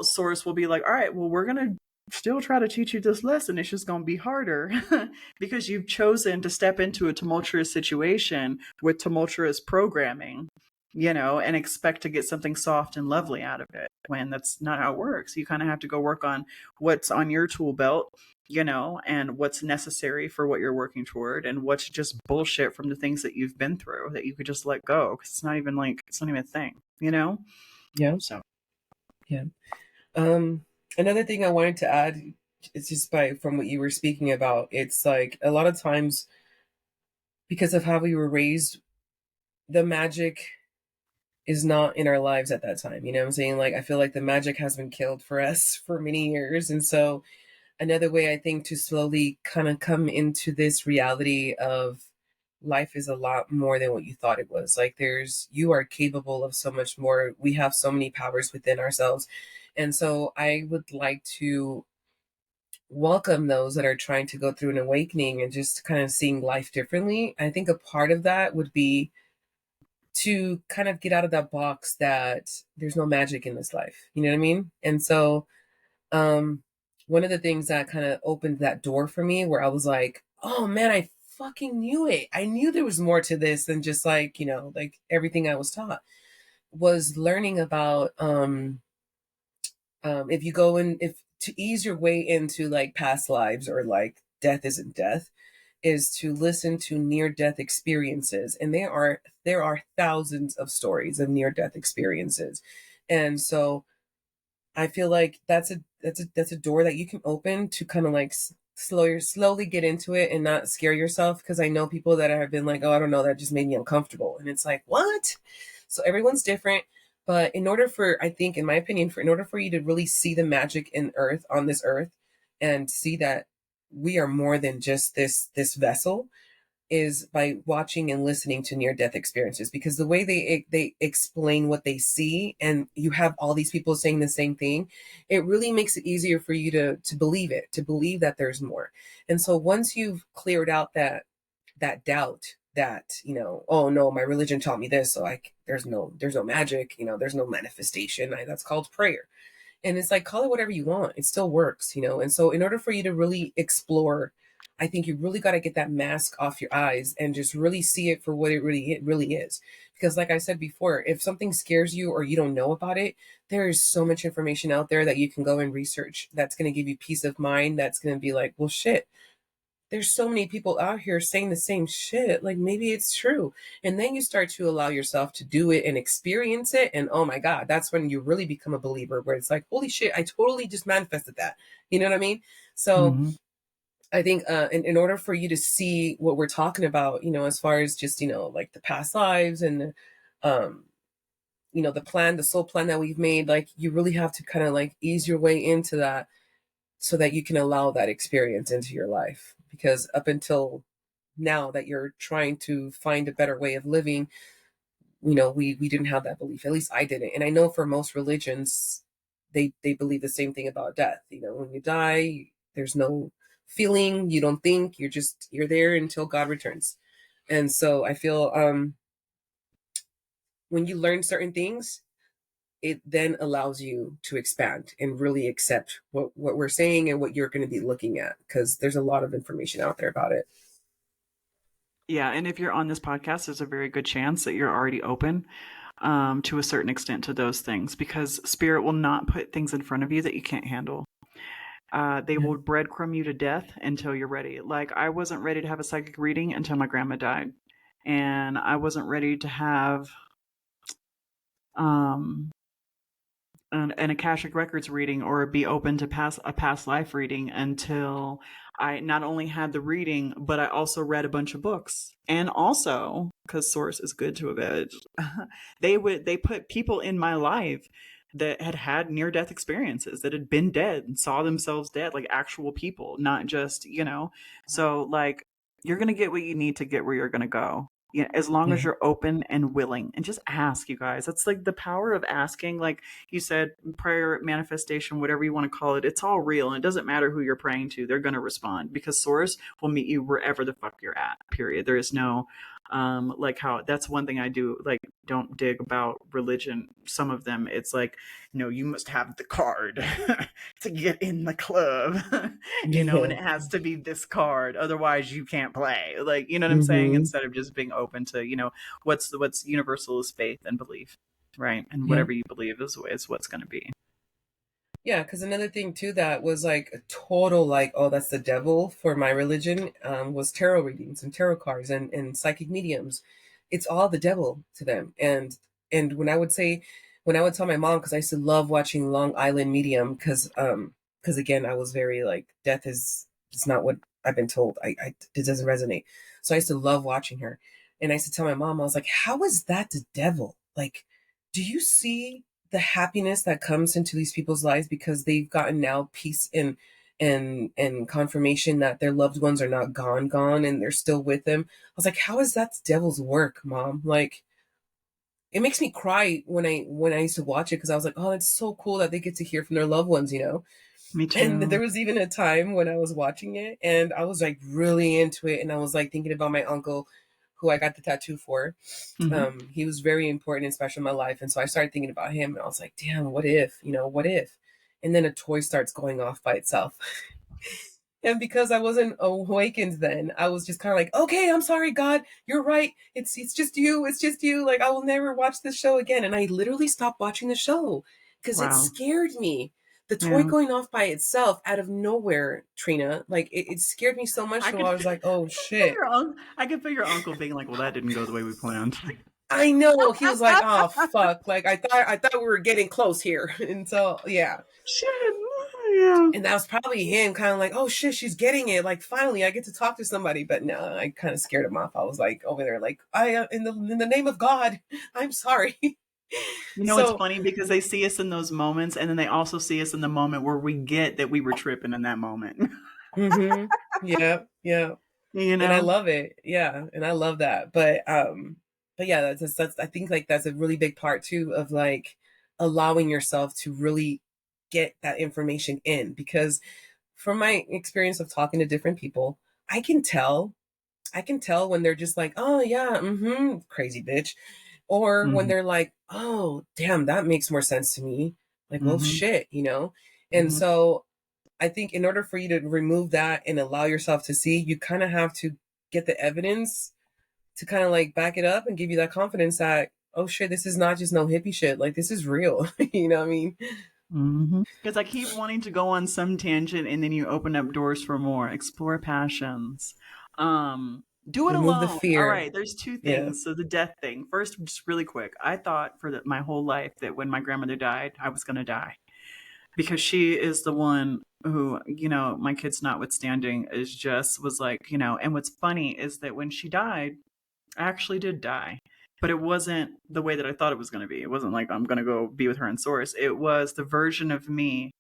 source will be like, all right, well, we're going to still try to teach you this lesson. It's just going to be harder because you've chosen to step into a tumultuous situation with tumultuous programming, and expect to get something soft and lovely out of it when that's not how it works. You kind of have to go work on what's on your tool belt, and what's necessary for what you're working toward, and what's just bullshit from the things that you've been through that you could just let go because it's not even a thing. Yeah. So Yeah. Um, Another thing I wanted to add is just from what you were speaking about, it's like a lot of times because of how we were raised, the magic is not in our lives at that time. You know what I'm saying? Like I feel like the magic has been killed for us for many years. And so another way I think to slowly kind of come into this reality of life is a lot more than what you thought it was. Like you are capable of so much more. We have so many powers within ourselves. And so I would like to welcome those that are trying to go through an awakening and just kind of seeing life differently. I think a part of that would be to kind of get out of that box that there's no magic in this life. You know what I mean? And so um one of the things that kind of opened that door for me where I was like, oh man, I fucking knew it. I knew there was more to this than just like, like everything I was taught, was learning about if you go in, if to ease your way into like past lives or like death isn't death, is to listen to near death experiences, and there are thousands of stories of near death experiences. And so I feel like that's a door that you can open to kind of like slowly get into it and not scare yourself, because I know people that have been like, oh, I don't know, that just made me uncomfortable, and it's like, what? So everyone's different. But in order for, I think, in my opinion, in order for you to really see the magic in earth, on this earth, and see that we are more than just this vessel, is by watching and listening to near death experiences, because the way they explain what they see, and you have all these people saying the same thing, it really makes it easier for you to believe it, to believe that there's more. And so once you've cleared out that doubt that, oh no, my religion taught me this, so there's no magic, there's no manifestation, that's called prayer. And it's like, call it whatever you want, it still works. And so in order for you to really explore, I think you really got to get that mask off your eyes and just really see it for what it really is. Because like I said before, if something scares you or you don't know about it, there is so much information out there that you can go and research, that's going to give you peace of mind, that's going to be like, well, shit, there's so many people out here saying the same shit, like maybe it's true. And then you start to allow yourself to do it and experience it, and oh my god, that's when you really become a believer, where it's like, holy shit, I totally just manifested that. You know what I mean? So mm-hmm. I think in order for you to see what we're talking about, as far as just, like the past lives and um the soul plan that we've made, like you really have to kind of like ease your way into that, so that you can allow that experience into your life. Because up until now that you're trying to find a better way of living, we didn't have that belief. At least I didn't. And I know for most religions, they believe the same thing about death. When you die, there's no feeling, you don't think, you're there until God returns. And so I feel when you learn certain things, it then allows you to expand and really accept what we're saying and what you're going to be looking at, because there's a lot of information out there about it. Yeah, and if you're on this podcast, there's a very good chance that you're already open to a certain extent to those things, because spirit will not put things in front of you that you can't handle. They Yeah. will breadcrumb you to death until you're ready. Like, I wasn't ready to have a psychic reading until my grandma died. And I wasn't ready to have um, an Akashic Records reading or be open to a past life reading until I not only had the reading, but I also read a bunch of books. And also, because Source is good to a bit, they put people in my life that had near death experiences, that had been dead and saw themselves dead, like actual people, not just. So like, you're gonna get what you need to get where you're gonna go. Yeah, as long as Yeah. you're open and willing, and just ask, you guys. That's like the power of asking. Like you said, prayer, manifestation, whatever you want to call it, it's all real. And it doesn't matter who you're praying to, they're going to respond because source will meet you wherever the fuck you're at, period. There is no, like how that's one thing I do, like, don't dig about religion. Some of them, it's like, you must have the card to get in the club, and Yeah. it has to be this card, otherwise you can't play. Like, you know what I'm saying? Hmm. Instead of just being open to, what's universal is faith and belief, right? And Yeah. whatever you believe is what's going to be. Yeah, because another thing too that was like a total like, oh, that's the devil for my religion, was tarot readings and tarot cards and psychic mediums. It's all the devil to them. And when I would tell my mom, because I used to love watching Long Island Medium, because again I was very like, death is it's not what I've been told. It doesn't resonate. So I used to love watching her, and I used to tell my mom, I was like, how is that the devil? Like, do you see the happiness that comes into these people's lives because they've gotten now peace and confirmation that their loved ones are not gone and they're still with them? I was like, how is that the devil's work, mom? Like, it makes me cry when I used to watch it, because I was like, oh, it's so cool that they get to hear from their loved ones. Me And there too. was even a time when I was watching it and I was like really into it, and I was like thinking about my uncle who I got the tattoo for. Hmm. He was very important and special in my life. And so I started thinking about him, and I was like, damn, what if, what if? And then a toy starts going off by itself. And because I wasn't awakened then, I was just kind of like, okay, I'm sorry, God, you're right. It's just you. It's just you. Like, I will never watch this show again. And I literally stopped watching the show because it Wow. scared me. The toy Yeah. going off by itself out of nowhere, Trina, like it scared me so much. I So could I was like, oh shit. I could feel your uncle being like, well, that didn't go the way we planned. I know. He was like, oh fuck. Like, I thought we were getting close here. And so yeah. Shit. Yeah. And that was probably him kind of like, oh shit, she's getting it. Like, finally I get to talk to somebody. But no, I kind of scared him off. I was like over there, like, I in the name of God, I'm sorry. It's So, funny because they see us in those moments, and then they also see us in the moment where we get that we were tripping in that moment. mm-hmm. Yeah, yeah. you And I know? love it. Yeah. And I love that. But yeah, that's I think like that's a really big part too of like allowing yourself to really get that information in, because from my experience of talking to different people, I can tell I can tell when they're just like, oh yeah, mm-hmm, crazy bitch. Or when Hmm. they're like, oh damn, that makes more sense to me. Like, well Hmm. shit. And Hmm. so I think in order for you to remove that and allow yourself to see, you kind of have to get the evidence to kind of like back it up and give you that confidence that, oh shit, this is not just no hippie shit. Like, this is real. You know what I mean? Because I keep wanting to go on some tangent, and then you open up doors for more. Explore passions. Do it Remove the alone. All fear. right, there's two Yeah. things. So the death thing. First, just really quick. I thought for my whole life that when my grandmother died, I was going to die. Because she is the one who, my kids notwithstanding, is just was like, and what's funny is that when she died, I actually did die. But it wasn't the way that I thought it was going to be. It wasn't like I'm going to go be with her in source. It was the version of me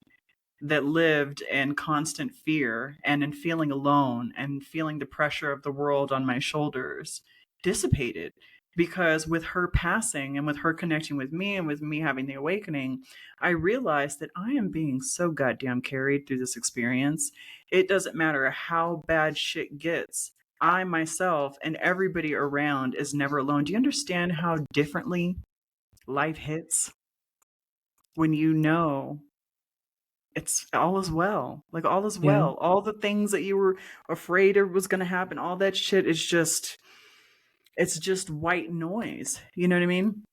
that lived in constant fear and in feeling alone and feeling the pressure of the world on my shoulders dissipated, because with her passing and with her connecting with me and with me having the awakening, I realized that I am being so goddamn carried through this experience. It doesn't matter how bad shit gets. I myself and everybody around is never alone. Do you understand how differently life hits when you know it's all is well? Like, all is Yeah. well. All the things that you were afraid was going to happen, all that shit is just, it's just white noise. You know what I mean?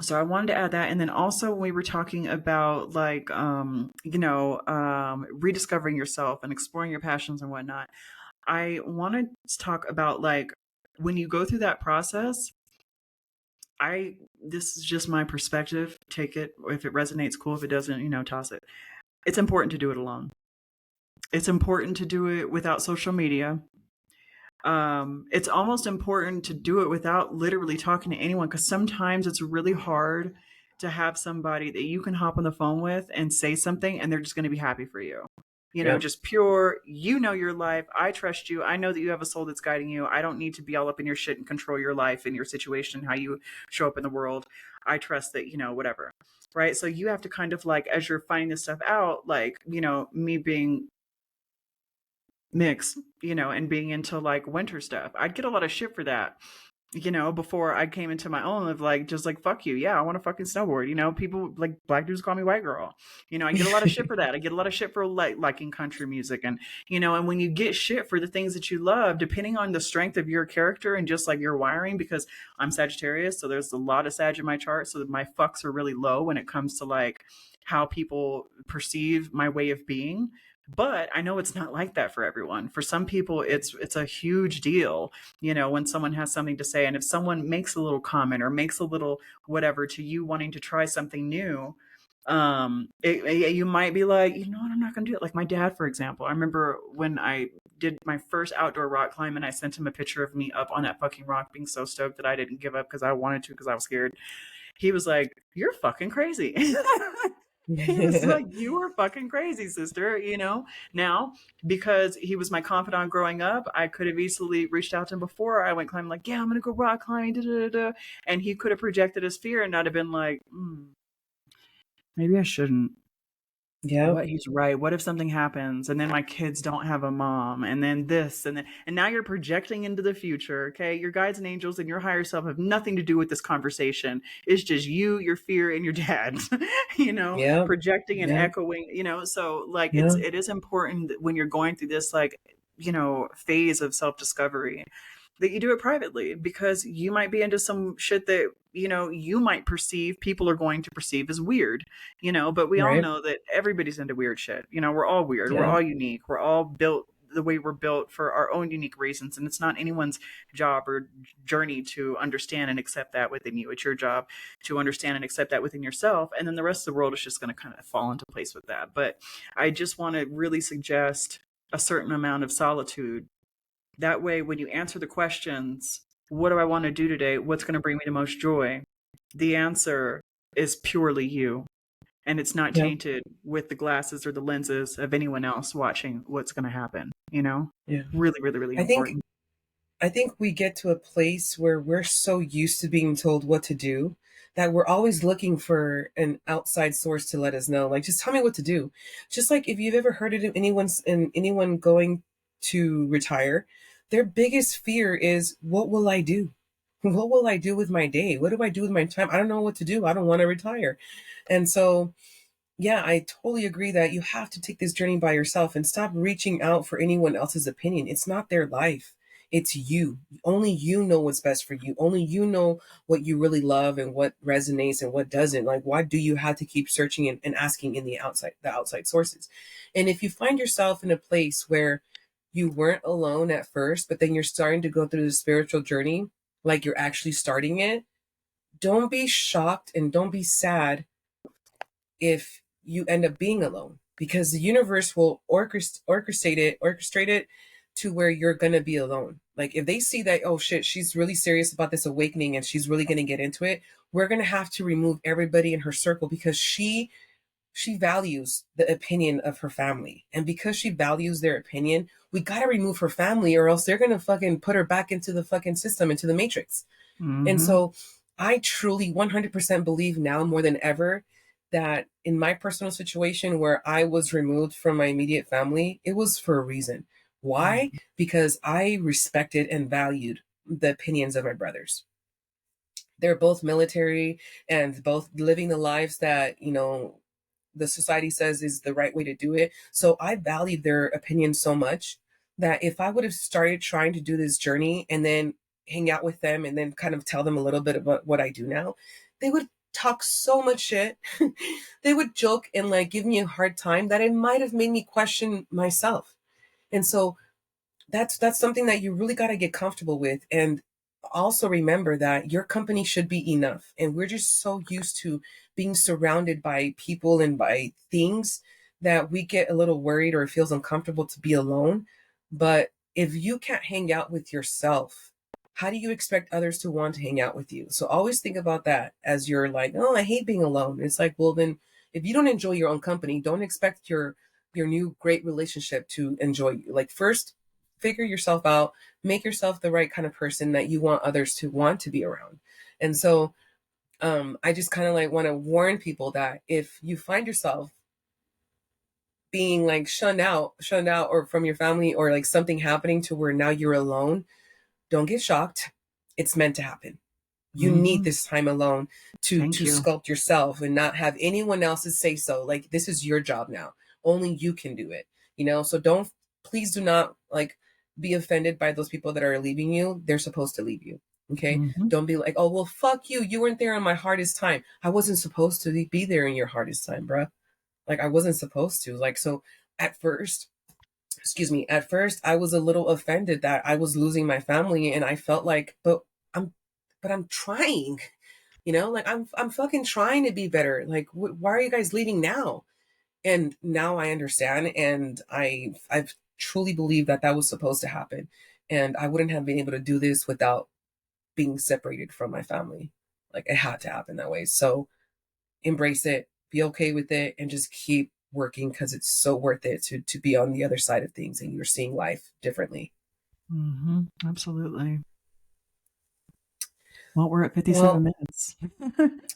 So I wanted to add that. And then also when we were talking about like, rediscovering yourself and exploring your passions and whatnot, I wanted to talk about like when you go through that process, this is just my perspective. Take it. If it resonates, cool. If it doesn't, toss it. It's important to do it alone. It's important to do it without social media. It's almost important to do it without literally talking to anyone, because sometimes it's really hard to have somebody that you can hop on the phone with and say something and they're just going to be happy for you. Yep. just pure, your life. I trust you. I know that you have a soul that's guiding you. I don't need to be all up in your shit and control your life and your situation, how you show up in the world. I trust that, whatever. Right. So you have to kind of like, as you're finding this stuff out, like, me being mixed, and being into like winter stuff, I'd get a lot of shit for that, before I came into my own of like, just like, fuck you. Yeah, I want to fucking snowboard. People like black dudes call me white girl. I get a lot of shit for that. I get a lot of shit for liking country music. And, and when you get shit for the things that you love, depending on the strength of your character and just like your wiring, because I'm Sagittarius, so there's a lot of Sag in my chart. So that my fucks are really low when it comes to like how people perceive my way of being. But I know it's not like that for everyone. For some people, it's a huge deal, when someone has something to say. And if someone makes a little comment or makes a little whatever to you wanting to try something new, you might be like, what, I'm not gonna do it. Like my dad, for example, I remember when I did my first outdoor rock climb and I sent him a picture of me up on that fucking rock being so stoked that I didn't give up because I wanted to, because I was scared. He was like, you're fucking crazy. He was like, you are fucking crazy, sister. Now, because he was my confidant growing up, I could have easily reached out to him before I went climbing, like, yeah, I'm going to go rock climbing. Da, da, da, da. And he could have projected his fear and not have been like, maybe I shouldn't. Yep. What, he's right. What if something happens and then my kids don't have a mom and then this and now you're projecting into the future. Okay. Your guides and angels and your higher self have nothing to do with this conversation. It's just you, your fear, and your dad, Yep. projecting and Yep. echoing, so like Yeah. it is important that when you're going through this, like, phase of self-discovery, that you do it privately, because you might be into some shit that you might perceive people are going to perceive as weird, but we all Right. know that everybody's into weird shit. We're all weird, we're Yeah. all unique, we're all built the way we're built for our own unique reasons, and it's not anyone's job or journey to understand and accept that within you. It's your job to understand and accept that within yourself, and then the rest of the world is just going to kind of fall into place with that. But I just want to really suggest a certain amount of solitude. That way, when you answer the questions, what do I want to do today? What's going to bring me the most joy? The answer is purely you. And it's not Yeah. tainted with the glasses or the lenses of anyone else watching what's going to happen, Yeah. Really, really, really I think important. I think we get to a place where we're so used to being told what to do that we're always looking for an outside source to let us know. Like, just tell me what to do. Just like if you've ever heard it of anyone going to retire, their biggest fear is, what will I do? What will I do with my day? What do I do with my time? I don't know what to do. I don't want to retire. And so yeah, I totally agree that you have to take this journey by yourself and stop reaching out for anyone else's opinion. It's not their life. It's you. Only you know what's best for you. Only you know what you really love and what resonates and what doesn't. Like, why do you have to keep searching and asking in the outside sources? And if you find yourself in a place where you weren't alone at first, but then you're starting to go through the spiritual journey, like you're actually starting it, don't be shocked and don't be sad if you end up being alone, because the universe will orchestrate it to where you're going to be alone. Like if they see that, oh shit, she's really serious about this awakening and she's really going to get into it, we're going to have to remove everybody in her circle, because she values the opinion of her family, and because she values their opinion, we got to remove her family, or else they're going to fucking put her back into the fucking system, into the matrix. And Mm-hmm. so I truly 100% believe now more than ever that in my personal situation where I was removed from my immediate family, it was for a reason. Why? Because I respected and valued the opinions of my brothers. They're both military and both living the lives that, the society says is the right way to do it. So I valued their opinion so much that if I would have started trying to do this journey and then hang out with them and then kind of tell them a little bit about what I do now, they would talk so much shit. They would joke and like give me a hard time that it might have made me question myself. And so that's something that you really got to get comfortable with, and also remember that your company should be enough, and we're just so used to being surrounded by people and by things that we get a little worried or it feels uncomfortable to be alone. But if you can't hang out with yourself, how do you expect others to want to hang out with you? So always think about that as you're like, oh, I hate being alone. It's like, well then, if you don't enjoy your own company, don't expect your your new great relationship to enjoy you. Like, first, figure yourself out, make yourself the right kind of person that you want others to want to be around. And so, I just kind of like want to warn people that if you find yourself being like shunned out, or from your family, or like something happening to where now you're alone, don't get shocked. It's meant to happen. You need Hmm. this time alone Thank to you. sculpt yourself and not have anyone else's say so. Like, this is your job now. Only you can do it. So don't, please do not like be offended by those people that are leaving you. They're supposed to leave you. Okay? Hmm. Don't be like, "Oh, well, fuck you. You weren't there in my hardest time." I wasn't supposed to be there in your hardest time, bruh. Like, I wasn't supposed to. Like, so at first, excuse me, at first I was a little offended that I was losing my family, and I felt like, I'm I'm trying, like I'm fucking trying to be better. Like, why are you guys leaving now? And now I understand, and I've truly believe that that was supposed to happen, and I wouldn't have been able to do this without being separated from my family. Like, it had to happen that way. So embrace it, be okay with it, and just keep working, because it's so worth it to be on the other side of things and you're seeing life differently. Hmm. Absolutely. Well, we're at 57 Well, minutes.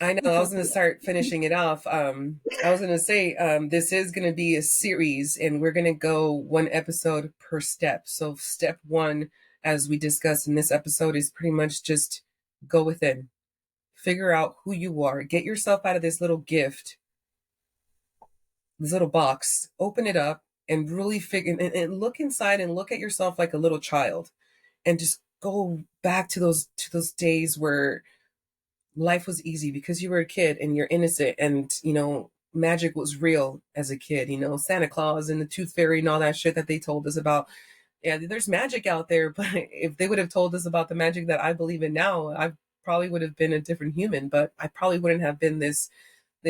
I know I was going to start finishing it off. I was going to say, this is going to be a series, and we're going to go one episode per step. So step one, as we discussed in this episode, is pretty much just go within, figure out who you are, get yourself out of this little gift, this little box, open it up, and really figure and look inside and look at yourself like a little child, and just go back to those days where life was easy because you were a kid and you're innocent, and magic was real as a kid. Santa Claus and the Tooth Fairy and all that shit that they told us about. Yeah, there's magic out there, but if they would have told us about the magic that I believe in now, I probably would have been a different human, but I probably wouldn't have been this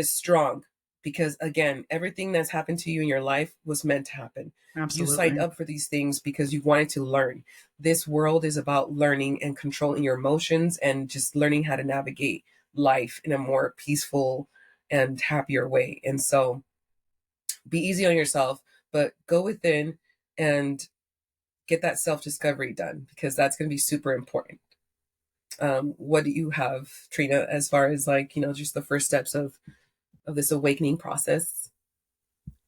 strong, because again, everything that's happened to you in your life was meant to happen. You signed Absolutely. up for these things because you wanted to learn. This world is about learning and controlling your emotions, and just learning how to navigate life in a more peaceful and happier way. And so, be easy on yourself, but go within and get that self discovery done, because that's going to be super important. What do you have, Trina, as far as like, just the first steps of this awakening process?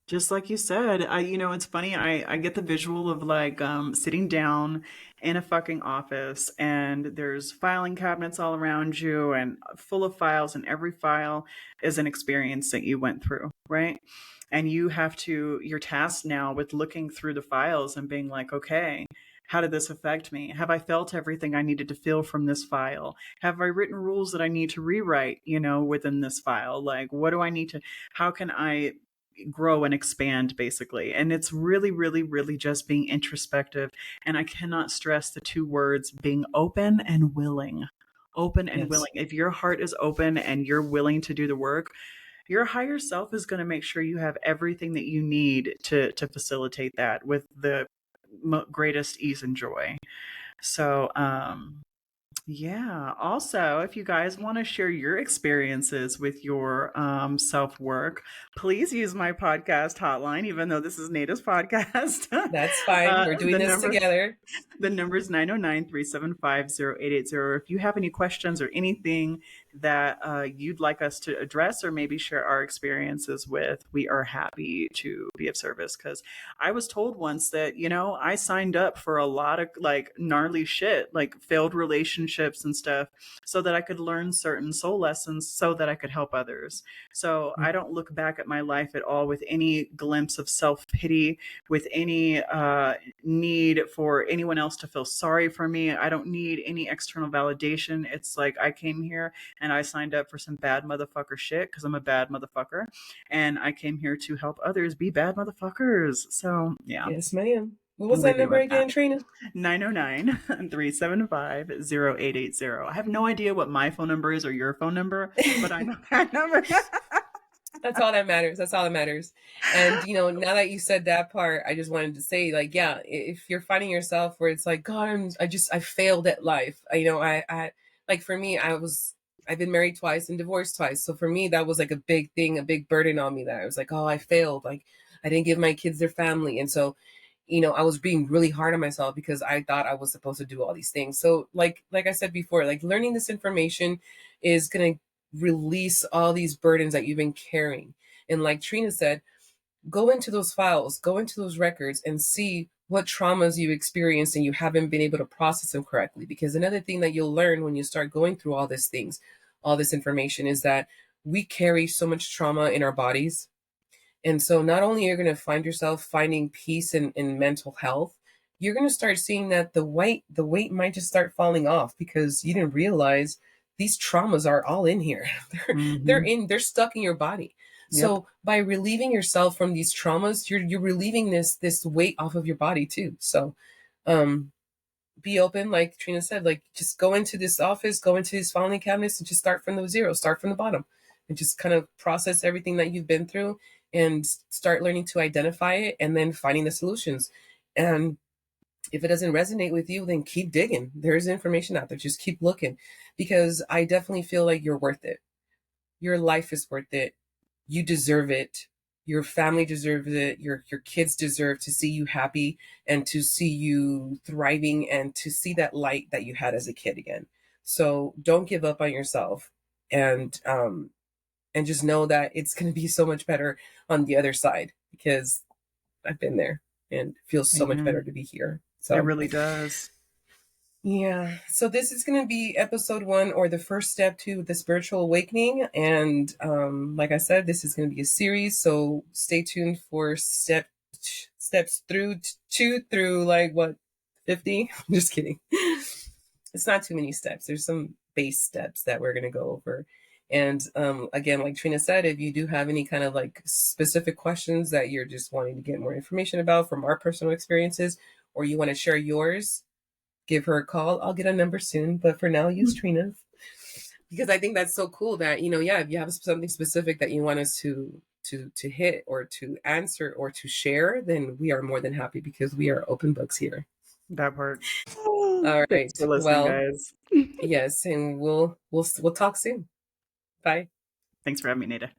Just like you said, it's funny. I get the visual of like sitting down in a fucking office, and there's filing cabinets all around you and full of files, and every file is an experience that you went through, right? And you're tasked now with looking through the files and being like, okay, how did this affect me? Have I felt everything I needed to feel from this file? Have I written rules that I need to rewrite, within this file? Like, what do I need to, how can I grow and expand, basically? And it's really, really, really just being introspective. And I cannot stress the two words: being open and willing. Open and Yes. willing. If your heart is open and you're willing to do the work, your higher self is going to make sure you have everything that you need to facilitate that with the greatest ease and joy. So yeah. Also, if you guys want to share your experiences with your self work, please use my podcast hotline, even though this is Nada's podcast. That's fine. We're doing The this number together. the number is 909-375-0880. If you have any questions or anything that you'd like us to address or maybe share our experiences with, we are happy to be of service. Because I was told once that, I signed up for a lot of like gnarly shit, like failed relationships and stuff, so that I could learn certain soul lessons so that I could help others. So I don't look back at my life at all with any glimpse of self pity, with any need for anyone else to feel sorry for me. I don't need any external validation. It's like I came here and I signed up for some bad motherfucker shit because I'm a bad motherfucker. And I came here to help others be bad motherfuckers. So, yeah, Yes, ma'am. What was I'm that leaving you number with that. again, Trina? 909-375-0880. I have no idea what my phone number is or your phone number, but I know that number. That's all that matters. That's all that matters. And now that you said that part, I just wanted to say, like, yeah, if you're finding yourself where it's like, God, I failed at life. I like, for me, I've been married twice and divorced twice. So for me, that was like a big thing, a big burden on me, that I was like, oh, I failed. Like, I didn't give my kids their family. And so, I was being really hard on myself because I thought I was supposed to do all these things. So like I said before, like learning this information is going to release all these burdens that you've been carrying. And like Trina said, go into those files, go into those records and see what traumas you experienced and you haven't been able to process them correctly. Because another thing that you'll learn when you start going through all these things, all this information, is that we carry so much trauma in our bodies. And so not only are you going to find yourself finding peace in mental health, you're going to start seeing that the weight might just start falling off because you didn't realize these traumas are all in here. Mm-hmm. They're stuck in your body. Yep. So by relieving yourself from these traumas, you're relieving this weight off of your body too. So um be open, like Trina said, like just go into this office, go into these filing cabinets and just start from the zero, start from the bottom, and just kind of process everything that you've been through and start learning to identify it and then finding the solutions. And if it doesn't resonate with you, then keep digging. There's information out there. Just keep looking, because I definitely feel like you're worth it. Your life is worth it. You deserve it. Your family deserves it. Your kids deserve to see you happy and to see you thriving and to see that light that you had as a kid again. So don't give up on yourself, and just know that it's going to be so much better on the other side, because I've been there and it feels so much better Amen. to be here. It So really does. yeah. So this is going to be episode 1, or the first step to the spiritual awakening. And like I said, this is going to be a series. So stay tuned for steps through 2 through like what, 50? I'm just kidding. It's not too many steps. There's some base steps that we're going to go over. And again, like Trina said, if you do have any kind of like specific questions that you're just wanting to get more information about from our personal experiences, or you want to share yours, give her a call. I'll get a number soon, but for now, use Trina's, because I think that's so cool that, yeah, if you have something specific that you want us to hit or to answer or to share, then we are more than happy, because we are open books here. That part. All Thanks right. for listening, Well, guys. yes, and we'll talk soon. Bye. Thanks for having me, Nada.